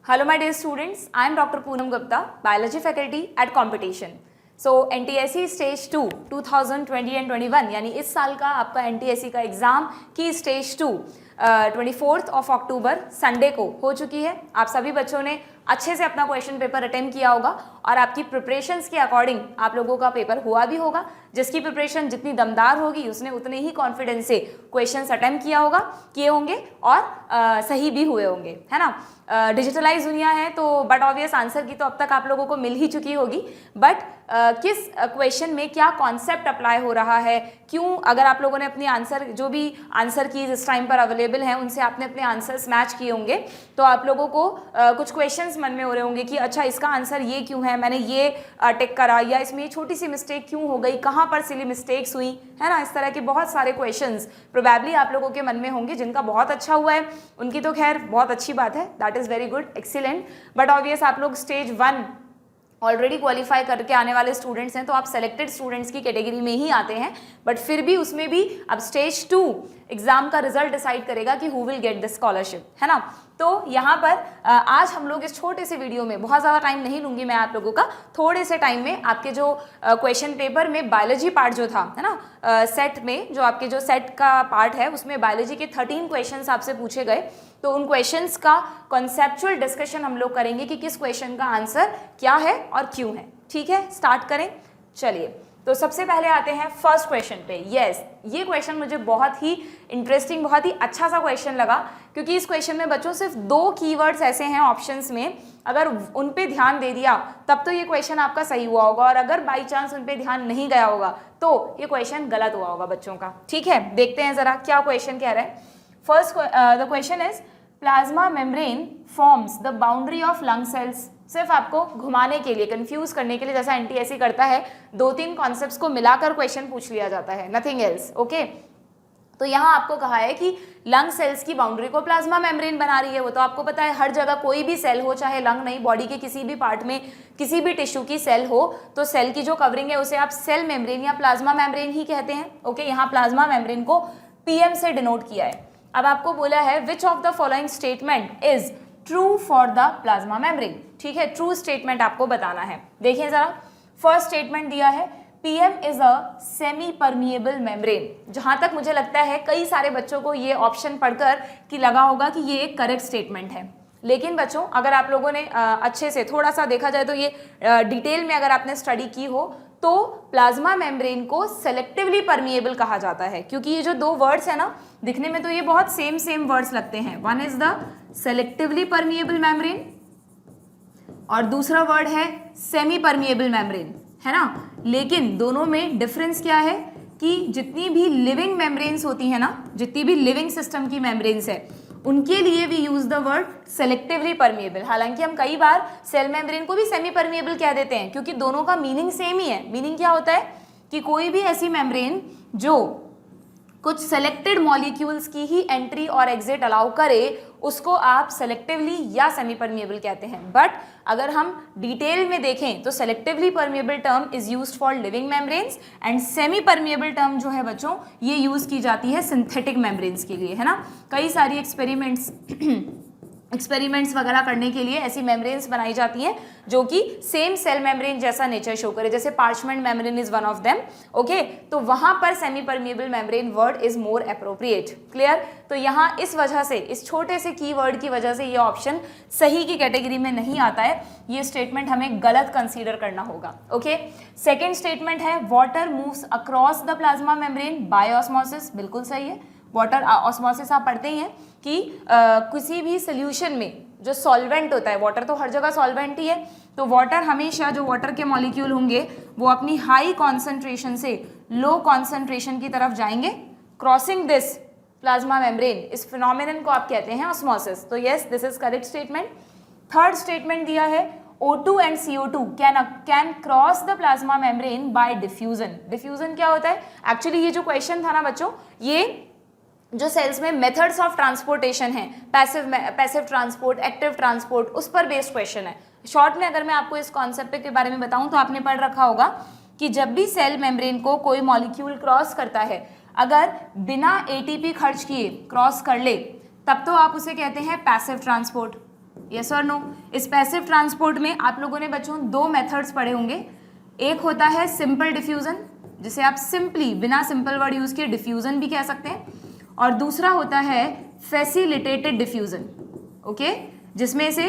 Hello my dear students, I am Dr. Poonam Gupta, Biology faculty at Competition. So NTSE Stage 2 2020 and 21 यानी इस साल का आपका NTSE का एग्ज़ाम की Stage 2 24 ऑफ अक्टूबर संडे को हो चुकी है। आप सभी बच्चों ने अच्छे से अपना क्वेश्चन पेपर अटेम्प्ट किया होगा और आपकी प्रिपरेशंस के अकॉर्डिंग आप लोगों का पेपर हुआ भी होगा। जिसकी प्रिपरेशन जितनी दमदार होगी उसने उतने ही कॉन्फिडेंस से क्वेश्चंस अटेम्प्ट किए होंगे और सही भी हुए होंगे, है ना। डिजिटलाइज दुनिया है तो बट ऑब्वियस आंसर की तो अब तक आप लोगों को मिल ही चुकी होगी, बट किस क्वेश्चन में क्या कॉन्सेप्ट अप्लाई हो रहा है, क्यों, अगर आप लोगों ने अपनी आंसर जो भी आंसर कीज इस टाइम पर अवेलेबल हैं उनसे आपने अपने आंसर्स मैच किए होंगे तो आप लोगों को कुछ क्वेश्चंस मन में हो रहे होंगे कि अच्छा इसका आंसर ये क्यों है, मैंने ये टिक करा, या इसमें ये छोटी सी मिस्टेक क्यों हो गई, कहाँ पर सिली मिस्टेक्स हुई, है ना। इस तरह के बहुत सारे क्वेश्चंस प्रोबेबली आप लोगों के मन में होंगे। जिनका बहुत अच्छा हुआ है उनकी तो खैर बहुत अच्छी बात है, that is very good, excellent. But obvious आप लोग स्टेज 1 ऑलरेडी क्वालिफाई करके आने वाले स्टूडेंट्स हैं तो आप सेलेक्टेड स्टूडेंट्स की कैटेगरी में ही आते हैं, बट फिर भी उसमें भी अब स्टेज 2 एग्जाम का रिजल्ट डिसाइड करेगा कि who will get the scholarship, है ना। तो यहाँ पर आज हम लोग इस छोटे से वीडियो में, बहुत ज़्यादा टाइम नहीं लूँगी मैं आप लोगों का, थोड़े से टाइम में आपके जो क्वेश्चन पेपर में बायोलॉजी पार्ट जो था, है ना, सेट में जो आपके जो सेट का पार्ट है उसमें बायोलॉजी के 13 क्वेश्चंस आपसे पूछे गए, तो उन क्वेश्चंस का कॉन्सेप्चुअल डिस्कशन हम लोग करेंगे कि किस क्वेश्चन का आंसर क्या है और क्यों है। ठीक है, स्टार्ट करें। चलिए, तो सबसे पहले आते हैं फर्स्ट क्वेश्चन पे। यस, ये क्वेश्चन मुझे बहुत ही इंटरेस्टिंग, बहुत ही अच्छा सा क्वेश्चन लगा, क्योंकि इस क्वेश्चन में बच्चों सिर्फ 2 कीवर्ड्स ऐसे हैं ऑप्शंस में, अगर उन पे ध्यान दे दिया तब तो ये क्वेश्चन आपका सही हुआ होगा, और अगर बाई चांस उन पे ध्यान नहीं गया होगा तो ये क्वेश्चन गलत हुआ होगा बच्चों का। ठीक है, देखते हैं ज़रा क्या क्वेश्चन कह रहा है। First the question is plasma membrane forms the boundary of lung cells. सिर्फ आपको घुमाने के लिए, कंफ्यूज करने के लिए, जैसा एनटीएससी करता है, 2-3 कॉन्सेप्ट्स को मिलाकर क्वेश्चन पूछ लिया जाता है, नथिंग एल्स। ओके, तो यहाँ आपको कहा है कि लंग सेल्स की बाउंड्री को प्लाज्मा मेम्ब्रेन बना रही है। वो तो आपको पता है, हर जगह कोई भी सेल हो, चाहे लंग नहीं, बॉडी के किसी भी पार्ट में किसी भी टिश्यू की सेल हो, तो सेल की जो कवरिंग है उसे आप सेल मेम्ब्रेन या प्लाज्मा मेम्ब्रेन ही कहते हैं। ओके, यहाँ प्लाज्मा मेम्ब्रेन को पीएम से डिनोट किया है। अब आपको बोला है विच of the following statement is true for the plasma membrane. ठीक है, ट्रू स्टेटमेंट आपको बताना है। देखिए जरा, फर्स्ट स्टेटमेंट दिया है PM is a semi permeable membrane. जहां तक मुझे लगता है कई सारे बच्चों को ये ऑप्शन पढ़कर कि लगा होगा कि ये एक करेक्ट स्टेटमेंट है, लेकिन बच्चों अगर आप लोगों ने अच्छे से थोड़ा सा देखा जाए तो ये डिटेल में अगर आपने स्टडी की हो तो प्लाज्मा मेम्ब्रेन को सेलेक्टिवली परमिएबल कहा जाता है, क्योंकि ये जो 2 वर्ड्स है ना, दिखने में तो ये बहुत सेम वर्ड्स लगते हैं। One is the selectively permeable membrane और दूसरा वर्ड है सेमी परमिएबल मेम्ब्रेन, है ना। लेकिन दोनों में डिफरेंस क्या है कि जितनी भी लिविंग मेम्ब्रेन्स होती है ना, जितनी भी लिविंग सिस्टम की मेम्ब्रेन्स है, उनके लिए we use the word selectively permeable. हालांकि हम कई बार सेल मेम्ब्रेन को भी सेमी परमिएबल कह देते हैं, क्योंकि दोनों का मीनिंग सेम ही है। मीनिंग क्या होता है कि कोई भी ऐसी मेम्ब्रेन जो कुछ सेलेक्टेड मॉलिक्यूल्स की ही एंट्री और एग्जिट अलाउ करे उसको आप सेलेक्टिवली या सेमी परमिएबल कहते हैं। बट अगर हम डिटेल में देखें तो selectively permeable term is used for living membranes and semi permeable term जो है बच्चों ये यूज की जाती है सिंथेटिक मेम्ब्रेन्स के लिए, है ना। कई सारी एक्सपेरिमेंट्स वगैरह करने के लिए ऐसी मेम्ब्रेन्स बनाई जाती हैं जो कि सेम सेल मेम्ब्रेन जैसा नेचर शो करे, जैसे parchment membrane is one of them. Okay, तो वहां पर semi permeable membrane word is more appropriate. Clear, तो यहाँ इस वजह से, इस छोटे से कीवर्ड की वजह से ये ऑप्शन सही की कैटेगरी में नहीं आता है, ये स्टेटमेंट हमें गलत कंसीडर करना होगा। ओके, सेकेंड स्टेटमेंट है water moves across the plasma membrane by osmosis. बिल्कुल सही है, वाटर ऑस्मोसिस आप पढ़ते ही हैं कि किसी भी सोल्यूशन में जो सॉल्वेंट होता है, वाटर तो हर जगह सॉल्वेंट ही है, तो वाटर हमेशा, जो वाटर के मॉलिक्यूल होंगे वो अपनी हाई कॉन्सेंट्रेशन से लो कॉन्सेंट्रेशन की तरफ जाएंगे, क्रॉसिंग दिस प्लाज्मा मेम्ब्रेन। इस फिनोमिनन को आप कहते हैं ऑस्मोसिस। तो yes, this is correct statement. Third statement दिया है O2 and CO2 can cross the plasma membrane by diffusion. Diffusion क्या होता है? एक्चुअली ये जो क्वेश्चन था ना बच्चों, ये जो सेल्स में मेथड्स ऑफ ट्रांसपोर्टेशन है, पैसिव ट्रांसपोर्ट, एक्टिव ट्रांसपोर्ट, उस पर बेस्ड क्वेश्चन है। शॉर्ट में अगर मैं आपको इस कॉन्सेप्ट के बारे में बताऊं तो आपने पढ़ रखा होगा कि जब भी सेल मेम्ब्रेन को कोई मॉलिक्यूल क्रॉस करता है, अगर बिना ATP खर्च किए क्रॉस कर ले, तब तो आप उसे कहते हैं पैसिव ट्रांसपोर्ट। यस और नो? इस पैसिव ट्रांसपोर्ट में आप लोगों ने बच्चों दो मेथड्स पढ़े होंगे। एक होता है सिंपल डिफ्यूजन, जिसे आप सिंपली बिना सिंपल वर्ड यूज किए डिफ्यूजन भी कह सकते हैं, और दूसरा होता है फैसिलिटेटेड डिफ्यूजन। ओके, जिसमें से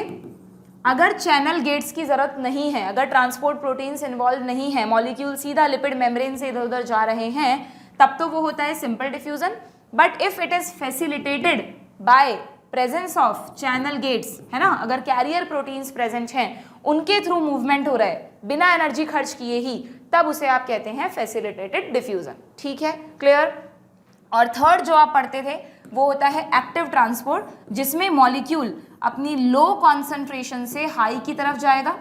अगर चैनल गेट्स की जरूरत नहीं है, अगर ट्रांसपोर्ट प्रोटीन्स इन्वॉल्व नहीं है, मॉलिक्यूल सीधा लिपिड मेम्ब्रेन से इधर उधर जा रहे हैं, तब तो वो होता है simple diffusion. But if it is facilitated by presence of channel gates, है ना, अगर कैरियर प्रोटीन्स प्रेजेंट हैं, उनके थ्रू मूवमेंट हो रहा है बिना एनर्जी खर्च किए ही, तब उसे आप कहते हैं फैसिलिटेटेड डिफ्यूजन। ठीक है, क्लियर? और थर्ड जो आप पढ़ते थे वो होता है एक्टिव ट्रांसपोर्ट, जिसमें मॉलिक्यूल अपनी लो कॉन्सेंट्रेशन से हाई की तरफ जाएगा,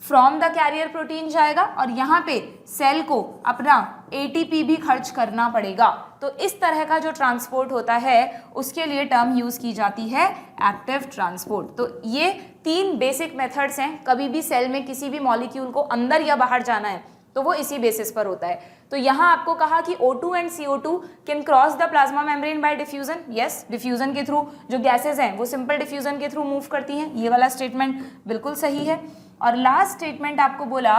फ्रॉम द कैरियर प्रोटीन जाएगा, और यहाँ पे सेल को अपना एटीपी भी खर्च करना पड़ेगा। तो इस तरह का जो ट्रांसपोर्ट होता है उसके लिए टर्म यूज की जाती है एक्टिव ट्रांसपोर्ट। तो ये तीन बेसिक मेथड्स हैं। कभी भी सेल में किसी भी मॉलिक्यूल को अंदर या बाहर जाना है तो वो इसी बेसिस पर होता है। तो यहाँ आपको कहा कि O2 and CO2 can cross the plasma membrane by diffusion. Yes, diffusion के थ्रू जो गैसेज हैं वो सिंपल डिफ्यूजन के थ्रू मूव करती हैं। ये वाला स्टेटमेंट बिल्कुल सही है। और लास्ट स्टेटमेंट आपको बोला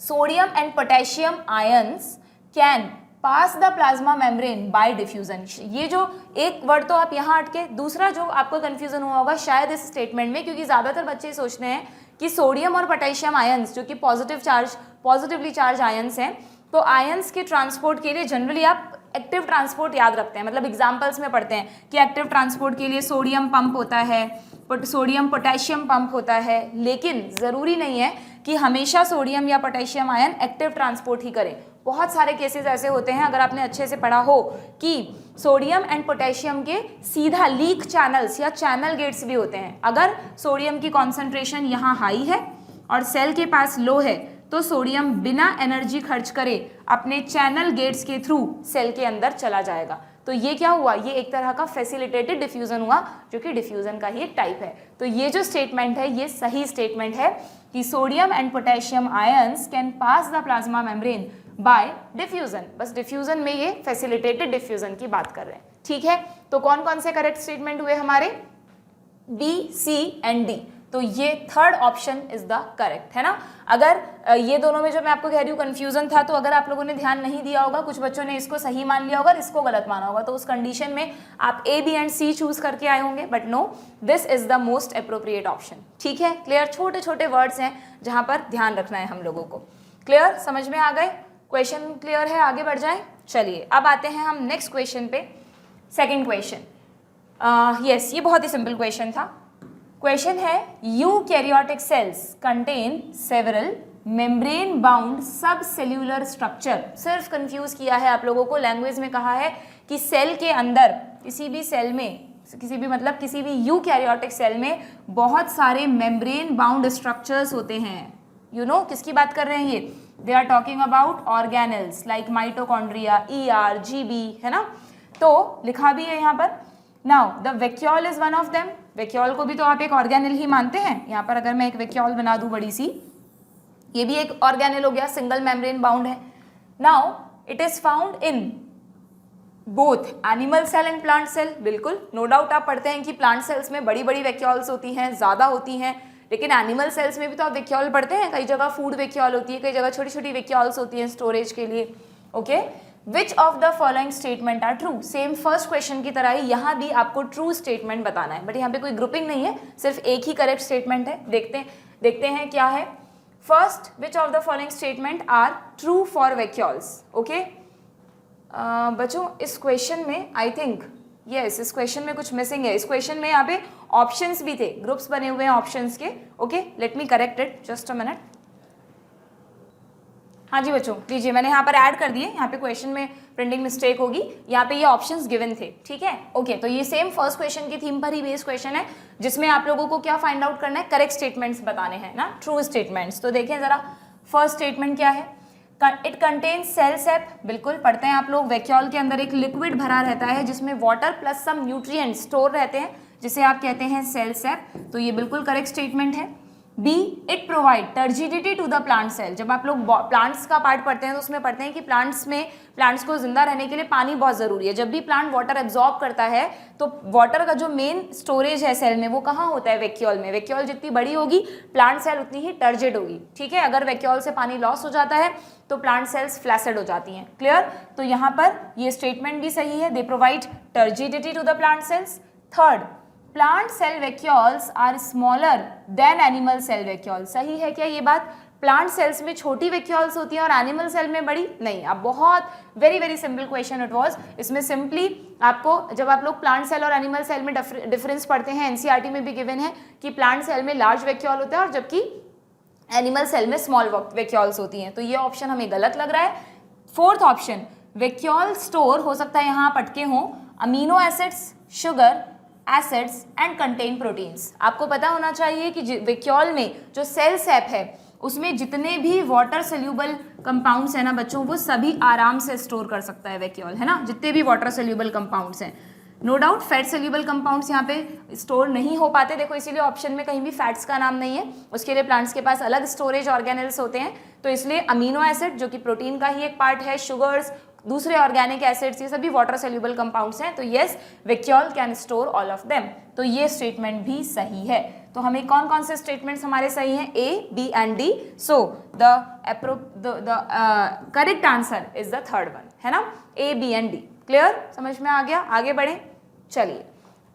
sodium and potassium ions can pass the plasma membrane by diffusion. ये जो एक वर्ड तो आप यहाँ अटके, दूसरा जो आपको कंफ्यूजन हुआ होगा शायद इस स्टेटमेंट में, क्योंकि ज़्यादातर बच्चे सोचते हैं कि सोडियम और पोटेशियम आयंस जो कि पॉजिटिवली चार्ज आयंस हैं, तो आयंस के ट्रांसपोर्ट के लिए जनरली आप एक्टिव ट्रांसपोर्ट याद रखते हैं। मतलब एग्जांपल्स में पढ़ते हैं कि एक्टिव ट्रांसपोर्ट के लिए सोडियम पंप होता है, सोडियम पोटेशियम पंप होता है, लेकिन ज़रूरी नहीं है कि हमेशा सोडियम या पोटेशियम आयन एक्टिव ट्रांसपोर्ट ही करें। बहुत सारे केसेस ऐसे होते हैं, अगर आपने अच्छे से पढ़ा हो, कि सोडियम एंड पोटेशियम के सीधा लीक चैनल्स या चैनल गेट्स भी होते हैं। अगर सोडियम की कॉन्सेंट्रेशन यहाँ हाई है और सेल के पास लो है, तो सोडियम बिना एनर्जी खर्च करे अपने चैनल गेट्स के थ्रू सेल के अंदर चला जाएगा। तो ये क्या हुआ? ये एक तरह का फैसिलिटेटेड डिफ्यूजन हुआ, जो कि डिफ्यूजन का ही एक टाइप है। तो ये जो स्टेटमेंट है ये सही स्टेटमेंट है कि sodium and potassium ions can pass the plasma membrane by diffusion. बस डिफ्यूजन में ये फैसिलिटेटेड डिफ्यूजन की बात कर रहे हैं। ठीक है, तो कौन कौन से करेक्ट स्टेटमेंट हुए हमारे? B, C and D. तो ये third option is the correct, है ना। अगर ये दोनों में जो मैं आपको कह रही हूँ कंफ्यूजन था, तो अगर आप लोगों ने ध्यान नहीं दिया होगा, कुछ बच्चों ने इसको सही मान लिया होगा और इसको गलत माना होगा, तो उस कंडीशन में आप A, B and C choose करके आए होंगे। But no, this is the most appropriate option. ठीक है, क्लियर? छोटे छोटे वर्ड्स हैं जहां पर ध्यान रखना है हम लोगों को। क्लियर? समझ में आ गए? क्वेश्चन क्लियर है? आगे बढ़ जाए। चलिए अब आते हैं हम नेक्स्ट क्वेश्चन पे। सेकेंड क्वेश्चन, यस, ये बहुत ही सिंपल क्वेश्चन था। क्वेश्चन है eukaryotic cells contain several membrane bound सब सेल्यूलर स्ट्रक्चर। सिर्फ कंफ्यूज किया है आप लोगों को, लैंग्वेज में कहा है कि सेल के अंदर किसी भी सेल में, किसी भी यूकैरियोटिक सेल में बहुत सारे मेम्ब्रेन बाउंड स्ट्रक्चर्स होते हैं। यू नो किसकी बात कर रहे हैं ये? They are talking about organelles like mitochondria, ER, GB, है ना। तो लिखा भी है यहाँ पर। Now the vacuole is one of them. Vacuole को भी तो आप एक ऑर्गेनेल ही मानते हैं। यहाँ पर अगर मैं एक वैक्यूल बना दूं बड़ी सी, ये भी एक ऑर्गेनेल हो गया, सिंगल मेम्ब्रेन बाउंड है। Now it is found in both animal cell and plant cell. बिल्कुल, नो डाउट आप पढ़ते हैं कि प्लांट सेल्स में बड़ी बड़ी वैक्यूल्स होती हैं, ज़्यादा होती हैं, लेकिन एनिमल सेल्स में भी तो आप वैक्यूल पढ़ते हैं। कई जगह फूड वैक्यूल होती है, कई जगह छोटी छोटी वैक्यूल्स होती हैं स्टोरेज के लिए। Okay, which of the following statement are true? Same first question की तरह ही यहाँ भी आपको ट्रू स्टेटमेंट बताना है, बट यहाँ पे कोई ग्रुपिंग नहीं है, सिर्फ एक ही करेक्ट स्टेटमेंट है। देखते हैं क्या है। First, which of the following statement are true for vacuoles? Okay बच्चों, इस क्वेश्चन में आई थिंक यस, इस क्वेश्चन में कुछ मिसिंग है। इस क्वेश्चन में यहाँ पे ऑप्शंस भी थे, ग्रुप्स बने हुए हैं ऑप्शंस के। Okay, let me correct it, just a minute. हाँ जी बच्चों, लीजिए मैंने यहाँ पर ऐड कर दिए। यहाँ पे क्वेश्चन में प्रिंटिंग मिस्टेक होगी, यहाँ पे ये ऑप्शंस गिवन थे। ठीक है, ओके, तो ये सेम फर्स्ट क्वेश्चन की थीम पर ही बेस्ड क्वेश्चन है, जिसमें आप लोगों को क्या फाइंड आउट करना है? करेक्ट स्टेटमेंट्स बताने हैं ना, ट्रू स्टेटमेंट्स। तो देखें जरा, फर्स्ट स्टेटमेंट क्या है? इट कंटेन्स सेल सेप। बिल्कुल पढ़ते हैं आप लोग, वैक्यूल के अंदर एक लिक्विड भरा रहता है जिसमें वाटर प्लस सम न्यूट्रिएंट्स स्टोर रहते हैं, जिसे आप कहते हैं सेल सेप। तो ये बिल्कुल करेक्ट स्टेटमेंट है। B, it provide turgidity to the plant cell. जब आप लोग प्लांट्स का पार्ट पढ़ते हैं तो उसमें पढ़ते हैं कि प्लांट्स को जिंदा रहने के लिए पानी बहुत ज़रूरी है। जब भी प्लांट वाटर एब्जॉर्ब करता है तो वाटर का जो मेन स्टोरेज है सेल में वो कहाँ होता है? वैक्यूल में। वैक्यूल जितनी बड़ी होगी प्लांट सेल उतनी ही टर्जिड होगी, ठीक है। अगर वैक्यूल से पानी लॉस हो जाता है तो प्लांट सेल्स फ्लैसिड हो जाती हैं। क्लियर? तो यहाँ पर ये स्टेटमेंट भी सही है, they provide turgidity to the plant cells. Third, plant cell vacuoles are smaller than animal cell vacuole. सही है क्या ये बात? प्लांट सेल्स में छोटी वैक्यूल्स होती हैं और एनिमल सेल में बड़ी? नहीं। अब बहुत very very simple question it was. इसमें सिंपली आपको जब आप लोग प्लांट सेल और एनिमल सेल में डिफरेंस पढ़ते हैं, एनसीईआरटी में भी गिवन है कि प्लांट सेल में लार्ज वैक्यूल होता है और जबकि एनिमल सेल में स्मॉल वैक्यूल्स होती हैं। तो ये ऑप्शन हमें गलत लग रहा है। फोर्थ ऑप्शन, वैक्यूल स्टोर हो सकता है यहाँ आप अटके हों amino acids, sugar, acids and contain proteins. आपको पता होना चाहिए कि वैक्यूल में जो सेल सैप है उसमें जितने भी वाटर सोल्यूबल कंपाउंड्स हैं ना बच्चों, वो सभी आराम से स्टोर कर सकता है वैक्यूल, है ना। जितने भी वाटर सोल्यूबल कंपाउंड्स हैं, no doubt fat soluble compounds यहाँ पे स्टोर नहीं हो पाते। देखो इसीलिए ऑप्शन में कहीं भी फैट्स का नाम नहीं है, उसके लिए प्लांट्स के पास अलग स्टोरेज ऑर्गेनेल्स होते हैं। तो इसलिए अमीनो एसिड जो कि प्रोटीन का ही एक पार्ट है, शुगर्स, दूसरे ऑर्गेनिक एसिड्स, ये सभी वाटर सोल्यूबल कंपाउंड्स हैं। तो yes, vacuole can store all of them. तो ये स्टेटमेंट भी सही है। तो हमें कौन कौन से स्टेटमेंट्स हमारे सही हैं? A, B and D. So the correct answer is the third one, है ना, A, B and D. Clear? समझ में आ गया? आगे बढ़े। चलिए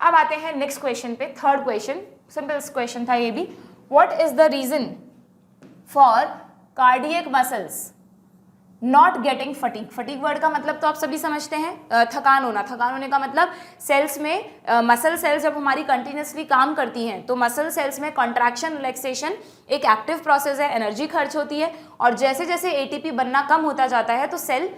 अब आते हैं नेक्स्ट क्वेश्चन पे। थर्ड क्वेश्चन, सिंपल क्वेश्चन था ये भी। What is the reason for cardiac muscles not getting fatigue? Fatigue word का मतलब तो आप सभी समझते हैं, थकान होना। थकान होने का मतलब सेल्स में मसल सेल्स जब हमारी कंटिन्यूसली काम करती हैं तो मसल सेल्स में कॉन्ट्रैक्शन रिलैक्सेशन एक एक्टिव प्रोसेस है, एनर्जी खर्च होती है और जैसे जैसे एटीपी बनना कम होता जाता है तो सेल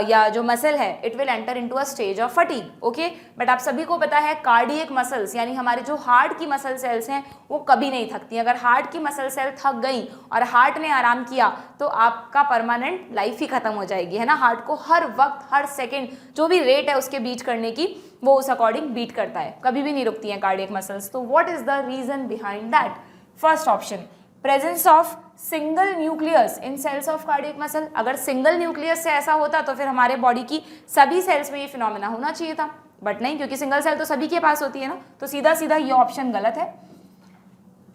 या जो मसल है it will enter into a stage of fatigue. Okay, but आप सभी को पता है कार्डियक मसल्स यानी हमारे जो हार्ट की मसल सेल्स हैं वो कभी नहीं थकती। अगर हार्ट की मसल सेल थक गई और हार्ट ने आराम किया तो आपका परमानेंट लाइफ ही खत्म हो जाएगी, है ना। हार्ट को हर वक्त हर सेकेंड जो भी रेट है उसके बीट करने की वो उस अकॉर्डिंग बीट करता है, कभी भी नहीं रुकती हैं कार्डियक मसल्स। तो what is the reason behind that? First option, presence of single nucleus in cells of cardiac muscle. अगर सिंगल न्यूक्लियस से ऐसा होता तो फिर हमारे बॉडी की सभी सेल्स में ये फिनोमेना होना चाहिए था, बट नहीं, क्योंकि सिंगल सेल तो सभी के पास होती है ना। तो सीधा सीधा ये ऑप्शन गलत है।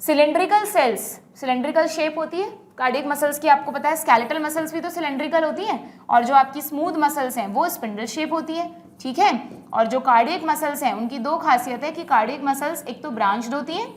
सिलेंड्रिकल सेल्स, सिलेंड्रिकल शेप होती है कार्डियक मसल्स की, आपको पता है। स्केलेटल मसल्स भी तो सिलेंड्रिकल होती हैं और जो आपकी स्मूथ मसल्स हैं वो स्पिंडल शेप होती है, ठीक है। और जो कार्डियक मसल्स हैं उनकी दो खासियत है कि कार्डियक मसल्स एक तो ब्रांच्ड होती हैं,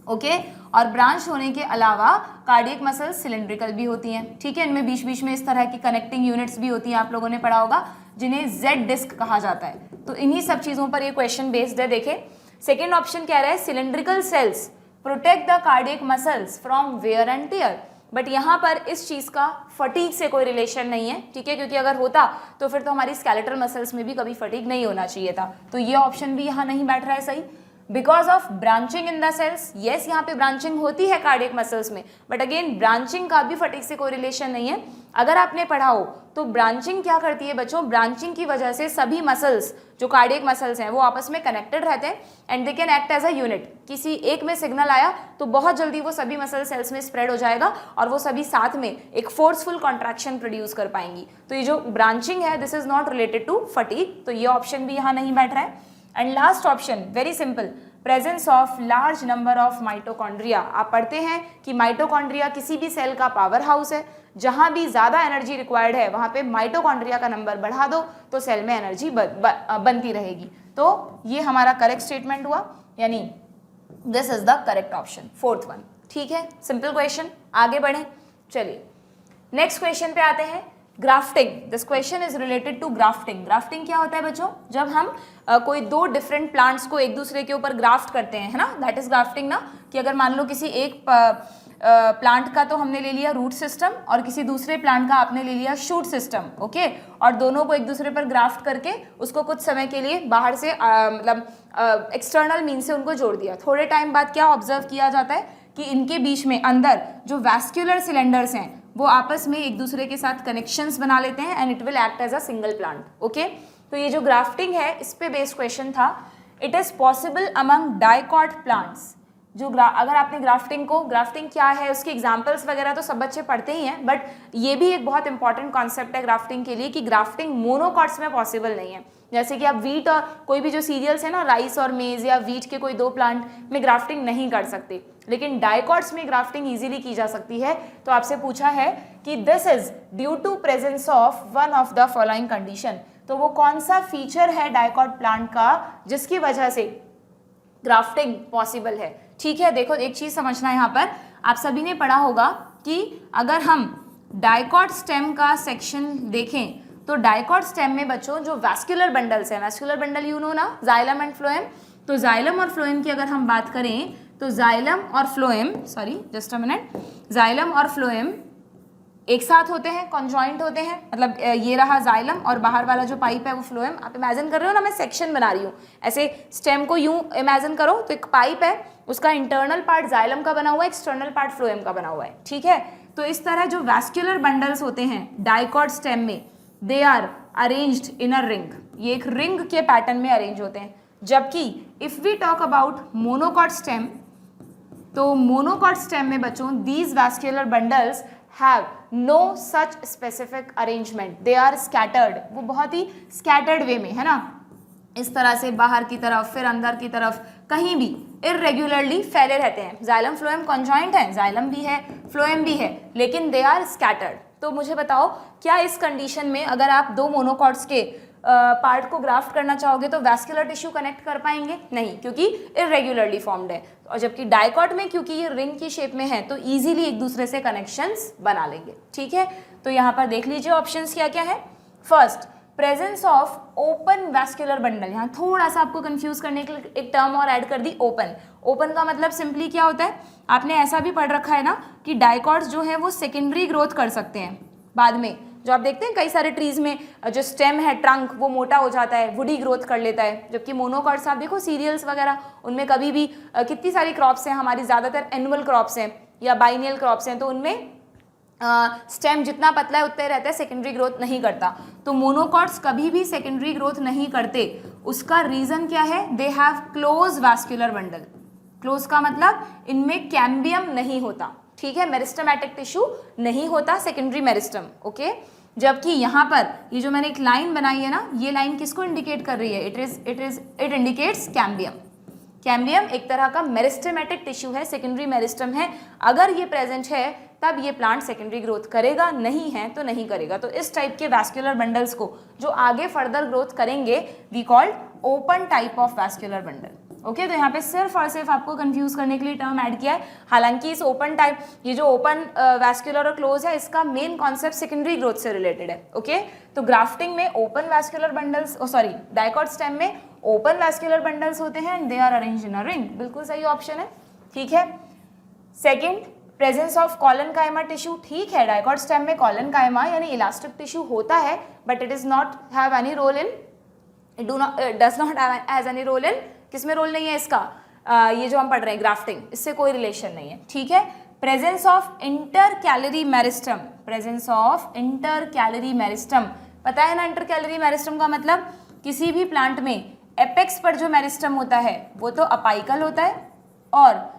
ओके, और ब्रांच होने के अलावा कार्डियक मसल्स सिलेंड्रिकल भी होती हैं, ठीक है। इनमें बीच बीच में इस तरह की कनेक्टिंग यूनिट्स भी होती हैं, आप लोगों ने पढ़ा होगा, जिन्हें जेड डिस्क कहा जाता है। तो इन्हीं सब चीज़ों पर ये क्वेश्चन बेस्ड है। देखें सेकेंड ऑप्शन कह रहा है cylindrical cells protect the cardiac muscles from wear and tear, but यहाँ पर इस चीज़ का फटीग से कोई रिलेशन नहीं है, ठीक है, क्योंकि अगर होता तो फिर तो हमारी स्केलेटल मसल्स में भी कभी फटीग नहीं होना चाहिए था। तो ये ऑप्शन भी यहाँ नहीं बैठ रहा है सही। Because of branching in the cells, yes यहाँ पे ब्रांचिंग होती है कार्डियक मसल्स में, बट अगेन ब्रांचिंग का भी फटीग से कोई रिलेशन नहीं है। अगर आपने पढ़ा हो तो ब्रांचिंग क्या करती है बच्चों, ब्रांचिंग की वजह से सभी मसल्स जो कार्डियक मसल्स हैं वो आपस में कनेक्टेड रहते हैं and they can act as a unit. किसी एक में सिग्नल आया तो बहुत जल्दी वो सभी मसल सेल्स में स्प्रेड हो जाएगा और वो सभी साथ में एक फोर्सफुल कॉन्ट्रैक्शन प्रोड्यूस कर पाएंगी। तो ये जो ब्रांचिंग है this is not related to fatigue, तो ये ऑप्शन भी यहाँ नहीं बैठ रहा है। And last option very simple, presence of large number of mitochondria. आप पढ़ते हैं कि माइटोकॉन्ड्रिया किसी भी सेल का पावर हाउस है, जहां भी ज्यादा एनर्जी रिक्वायर्ड है वहां पे माइटोकॉन्ड्रिया का नंबर बढ़ा दो तो सेल में एनर्जी बनती रहेगी। तो ये हमारा करेक्ट स्टेटमेंट हुआ, यानी this is the correct option, fourth one, ठीक है। सिंपल क्वेश्चन, आगे बढ़े। चलिए नेक्स्ट क्वेश्चन पे आते हैं, grafting. This question is related to grafting. Grafting क्या होता है बच्चों, जब हम कोई दो डिफरेंट प्लांट्स को एक दूसरे के ऊपर ग्राफ्ट करते हैं, है ना, दैट इज ग्राफ्टिंग ना। कि अगर मान लो किसी एक प्लांट का तो हमने ले लिया रूट सिस्टम और किसी दूसरे प्लांट का आपने ले लिया शूट सिस्टम, ओके, और दोनों को एक दूसरे पर ग्राफ्ट करके उसको कुछ समय के लिए बाहर से मतलब एक्सटर्नल मीन से उनको जोड़ दिया। थोड़े टाइम बाद क्या ऑब्जर्व किया जाता है कि इनके बीच में अंदर जो वैस्कुलर सिलेंडर्स हैं वो आपस में एक दूसरे के साथ कनेक्शंस बना लेते हैं and it will act as a single plant, okay. तो ये जो ग्राफ्टिंग है इस पे बेस्ड क्वेश्चन था। It is possible among dicot plants जो अगर आपने ग्राफ्टिंग क्या है, उसके एग्जाम्पल्स वगैरह तो सब बच्चे पढ़ते ही हैं, बट ये भी एक बहुत इंपॉर्टेंट कॉन्सेप्ट है ग्राफ्टिंग के लिए कि ग्राफ्टिंग मोनोकॉट्स में पॉसिबल नहीं है। जैसे कि आप वीट और कोई भी जो सीरियल्स है ना, राइस और मेज या वीट के कोई 2 प्लांट में ग्राफ्टिंग नहीं कर सकते, लेकिन डाइकॉट्स में ग्राफ्टिंग इजीली की जा सकती है। तो आपसे पूछा है कि this is due to presence of one of the following condition, तो वो कौन सा फीचर है डाइकॉट प्लांट का जिसकी वजह से ग्राफ्टिंग पॉसिबल है। ठीक है, देखो एक चीज समझना है यहाँ पर, आप सभी ने पढ़ा होगा कि अगर हम डाइकॉट स्टेम का सेक्शन देखें तो डाइकॉट स्टेम में बच्चों जो वैस्कुलर बंडल्स हैं, वैस्कुलर बंडल यू नो ना, जाइलम एंड फ्लोएम, तो जाइलम और फ्लोएम की अगर हम बात करें तो जाइलम और phloem, sorry just a minute, xylem और फ्लोएम एक साथ होते हैं, कॉन्जॉइंट होते हैं, मतलब ये रहा जाइलम और बाहर वाला जो पाइप है वो फ्लोएम। आप इमेजिन कर रहे हो ना, मैं सेक्शन बना रही हूँ, ऐसे स्टेम को यूं इमेजिन करो, तो एक पाइप है, उसका इंटरनल पार्ट जाइलम का बना हुआ है, एक्सटर्नल पार्ट फ्लोएम का बना हुआ है। ठीक है, तो इस तरह जो वैस्कुलर बंडल्स होते हैं डाइकॉट स्टेम में, they are arranged in a ring, ये एक रिंग के पैटर्न में अरेंज होते हैं। जबकि if we talk about monocot stem, तो मोनोकॉट स्टेम में बच्चों these vascular bundles have no such specific arrangement, they are scattered, वो बहुत ही स्कैटर्ड वे में है ना, इस तरह से बाहर की तरफ फिर अंदर की तरफ कहीं भी इरेगुलरली फैले रहते हैं। जाइलम फ्लोएम कॉन्जॉइंट है, जाइलम भी है फ्लोएम भी है, लेकिन दे आर स्कैटर्ड। तो मुझे बताओ क्या इस कंडीशन में अगर आप 2 मोनोकॉट्स के पार्ट को ग्राफ्ट करना चाहोगे तो वैस्कुलर टिश्यू कनेक्ट कर पाएंगे? नहीं, क्योंकि इरेगुलरली फॉर्म्ड है। और जबकि डाइकॉट में क्योंकि ये रिंग की शेप में है तो इजीली एक दूसरे से कनेक्शंस बना लेंगे। ठीक है, तो यहाँ पर देख लीजिए ऑप्शंस क्या क्या है। First, presence of open vascular bundle, यहाँ थोड़ा सा आपको कंफ्यूज करने के लिए एक टर्म और ऐड कर दी, ओपन। ओपन का मतलब सिंपली क्या होता है, आपने ऐसा भी पढ़ रखा है ना कि डाइकॉट्स जो है वो सेकेंडरी ग्रोथ कर सकते हैं बाद में। जो आप देखते हैं कई सारे ट्रीज में जो स्टेम है, ट्रंक, वो मोटा हो जाता है, वुडी ग्रोथ कर लेता है, जबकि मोनोकॉट्स आप देखो सीरियल्स वगैरह, उनमें कभी भी कितनी सारी क्रॉप्स हैं, हमारी ज़्यादातर एनुअल क्रॉप्स हैं या बाइनियल क्रॉप्स हैं, तो उनमें स्टेम जितना पतला है उतना ही रहता है, सेकेंडरी ग्रोथ नहीं करता। तो मोनोकॉट्स कभी भी सेकेंडरी ग्रोथ नहीं करते, उसका रीजन क्या है, they have close vascular bundle. Close का मतलब इनमें कैम्बियम नहीं होता, ठीक है, मेरिस्टमैटिक टिश्यू नहीं होता, सेकेंडरी मेरिस्टम। ओके, जबकि यहाँ पर ये जो मैंने एक लाइन बनाई है ना, ये लाइन किसको इंडिकेट कर रही है, इट इंडिकेट्स कैम्बियम। कैम्बियम एक तरह का मेरिस्टेमेटिक टिश्यू है, सेकेंडरी मेरिस्टम है, अगर ये प्रेजेंट है तब ये प्लांट सेकेंडरी ग्रोथ करेगा, नहीं है तो नहीं करेगा। तो इस टाइप के वैस्कुलर बंडल्स को जो आगे फर्दर ग्रोथ करेंगे we called open type of vascular bundle. Okay, तो यहाँ पे सिर्फ और सिर्फ आपको कंफ्यूज करने के लिए टर्म ऐड किया है। हालांकि इस ओपन टाइप, ये जो ओपन वैस्कुलर और क्लोज है, इसका मेन कॉन्सेप्ट सेकेंडरी ग्रोथ से रिलेटेड है। ओके, तो ग्राफ्टिंग में open vascular bundles, sorry dicot stem में ओपन वैस्कुलर बंडल्स होते हैं and they are arranged in a ring. बिल्कुल सही ऑप्शन है। ठीक है, second, presence of collenchyma tissue. ठीक है, डाइकॉट स्टेम में कॉलन कायमा यानी इलास्टिक टिश्यू होता है, but it is not have any role in, does not have any role in, किसमें रोल नहीं है इसका, ये जो हम पढ़ रहे हैं ग्राफ्टिंग, इससे कोई रिलेशन नहीं है। ठीक है, presence of inter calorie meristem, presence of inter calorie meristem, पता है ना इंटर कैलरी मेरिस्टम का मतलब, किसी भी प्लांट में एपेक्स पर जो मेरिस्टम होता है वो तो अपाइकल होता है, और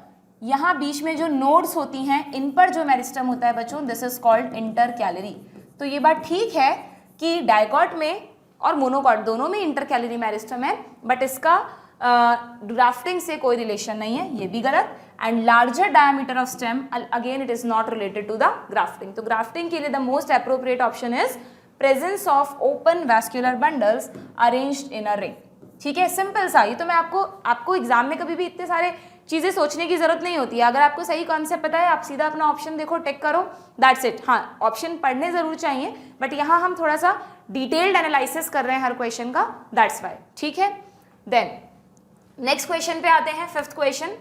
यहाँ बीच में जो नोड्स होती हैं इन पर जो मेरिस्टम होता है बच्चों, this is called inter calorie. तो ये बात ठीक है कि डाइकॉट में और मोनोकॉट दोनों में इंटर कैलरी मेरिस्टम है, बट इसका ग्राफ्टिंग से कोई रिलेशन नहीं है, ये भी गलत। And larger diameter of stem, again it is not related to the grafting. तो ग्राफ्टिंग के लिए the most appropriate option is presence of open vascular bundles arranged in a ring. ठीक है, सिंपल सा। ये तो मैं आपको एग्जाम में कभी भी इतने सारे चीजें सोचने की जरूरत नहीं होती है। अगर आपको सही कॉन्सेप्ट पता है, आप सीधा अपना ऑप्शन देखो, टिक करो, दैट्स इट। हाँ, ऑप्शन पढ़ने जरूर चाहिए, बट यहाँ हम थोड़ा सा डिटेल्ड एनालिसिस कर रहे हैं हर क्वेश्चन का, दैट्स वाई। ठीक है, देन नेक्स्ट क्वेश्चन पे आते हैं, फिफ्थ क्वेश्चन।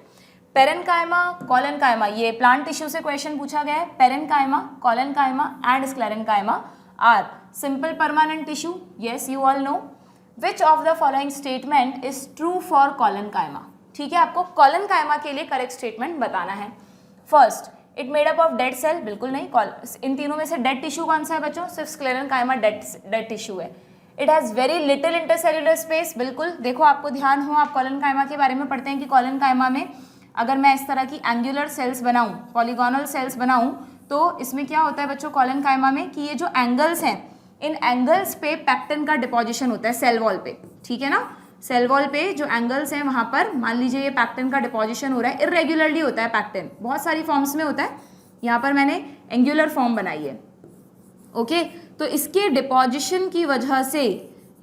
पेरेन्काइमा, कॉलेनकाइमा, ये प्लांट टिश्यू से क्वेश्चन पूछा गया है। Parenchyma, collenchyma and sclerenchyma are simple permanent tissue, yes you all know. Which of the following statement is true for collenchyma. ठीक है, आपको कॉलेनकाइमा के लिए करेक्ट स्टेटमेंट बताना है। First, it made up of dead cell, बिल्कुल नहीं। इन तीनों में से डेड टिश्यू कौन सा है बच्चों, सिर्फ स्क्लेरेन्काइमा डेड टिश्यू है। It has very little intercellular space, बिल्कुल। देखो आपको ध्यान हो, आप कॉलेनकाइमा के बारे में पढ़ते हैं कि कॉलेनकाइमा में अगर मैं इस तरह की एंगुलर सेल्स बनाऊं, पॉलीगोनल सेल्स बनाऊं, तो इसमें क्या होता है बच्चों कॉलन कायमा में कि ये जो एंगल्स हैं, इन एंगल्स पे पैक्टिन का डिपोजिशन होता है सेल वॉल पे, ठीक है ना। सेल वॉल पे जो एंगल्स हैं वहाँ पर मान लीजिए ये पैक्टिन का डिपोजिशन हो रहा है, इरेगुलरली होता है पैक्टिन, बहुत सारी फॉर्म्स में होता है, यहाँ पर मैंने एंगुलर फॉर्म बनाई है, ओके। तो इसके डिपोजिशन की वजह से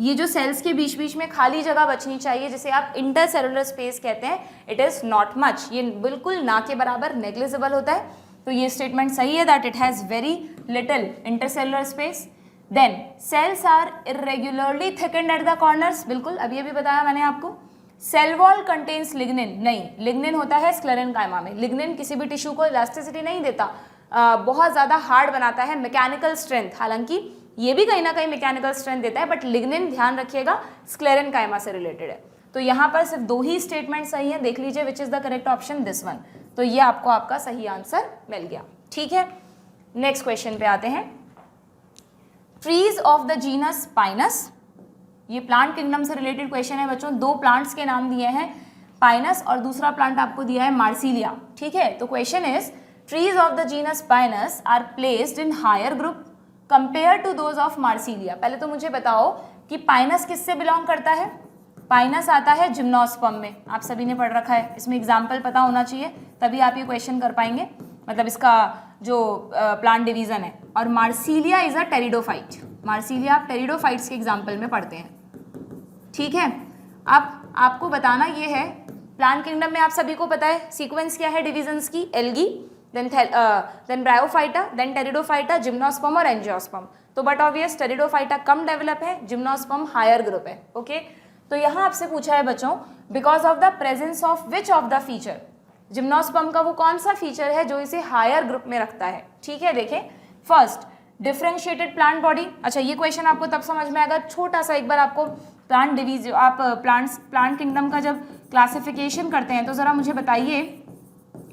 ये जो सेल्स के बीच बीच में खाली जगह बचनी चाहिए, जिसे आप इंटरसेलुलर स्पेस कहते हैं, इट इज़ नॉट मच, ये बिल्कुल ना के बराबर, नेग्लिजिबल होता है। तो ये स्टेटमेंट सही है, that it has very little intercellular space. Then cells are irregularly thickened at the corners, बिल्कुल अभी अभी बताया मैंने आपको। सेल वॉल कंटेन्स लिग्निन, नहीं, लिग्निन होता है स्क्लेरेनकाइमा में। लिग्निन किसी भी टिश्यू को इलास्टिसिटी नहीं देता, बहुत ज़्यादा हार्ड बनाता है, मैकेनिकल स्ट्रेंथ, हालांकि ये भी कहीं ना कहीं मैकेनिकल स्ट्रेंथ देता है, बट लिग्निन ध्यान रखिएगा स्क्लेरेनकाइमा से रिलेटेड है। तो यहाँ पर सिर्फ 2 ही स्टेटमेंट सही है, देख लीजिए which is the correct option, this one. तो ये आपको आपका सही आंसर मिल गया, ठीक है। नेक्स्ट क्वेश्चन पे आते हैं। Trees of the genus Pinus, ये प्लांट किंगडम से रिलेटेड क्वेश्चन है बच्चों। 2 प्लांट्स के नाम दिए हैं, पाइनस और दूसरा प्लांट आपको दिया है मार्सिलिया, ठीक है। तो question is trees of the genus Pinus are placed in higher group compare to those of Marsilea. पहले तो मुझे बताओ कि पाइनस किससे बिलोंग करता है। पाइनस आता है जिम्नोस्पर्म में, आप सभी ने पढ़ रखा है, इसमें एग्जाम्पल पता होना चाहिए, तभी आप ये क्वेश्चन कर पाएंगे, मतलब इसका जो प्लांट डिवीजन है। और Marsilea is a pteridophyte, Marsilea आप टेरिडोफाइट्स के एग्जाम्पल में पढ़ते हैं, ठीक है। अब आपको बताना ये है, प्लांट किंगडम में आप सभी को पता है सीक्वेंस क्या है डिविजन्स की, algae, then Bryophyta, then Pteridophyta, gymnosperm और एंजियोस्पर्म। तो बट ऑब्वियस टेरिडोफाइटा कम डेवलप है, जिम्नोस्पर्म हायर ग्रुप है, ओके। तो यहाँ आपसे पूछा है बच्चों, because of the presence of which of the feature, gymnosperm का वो कौन सा फीचर है जो इसे हायर ग्रुप में रखता है, ठीक है। देखें, फर्स्ट डिफरेंशिएटेड प्लांट बॉडी। अच्छा, ये क्वेश्चन आपको तब समझ में आएगा, छोटा सा एक बार आपको प्लांट डिवीजन, आप प्लांट किंगडम का जब क्लासिफिकेशन करते हैं तो ज़रा मुझे बताइए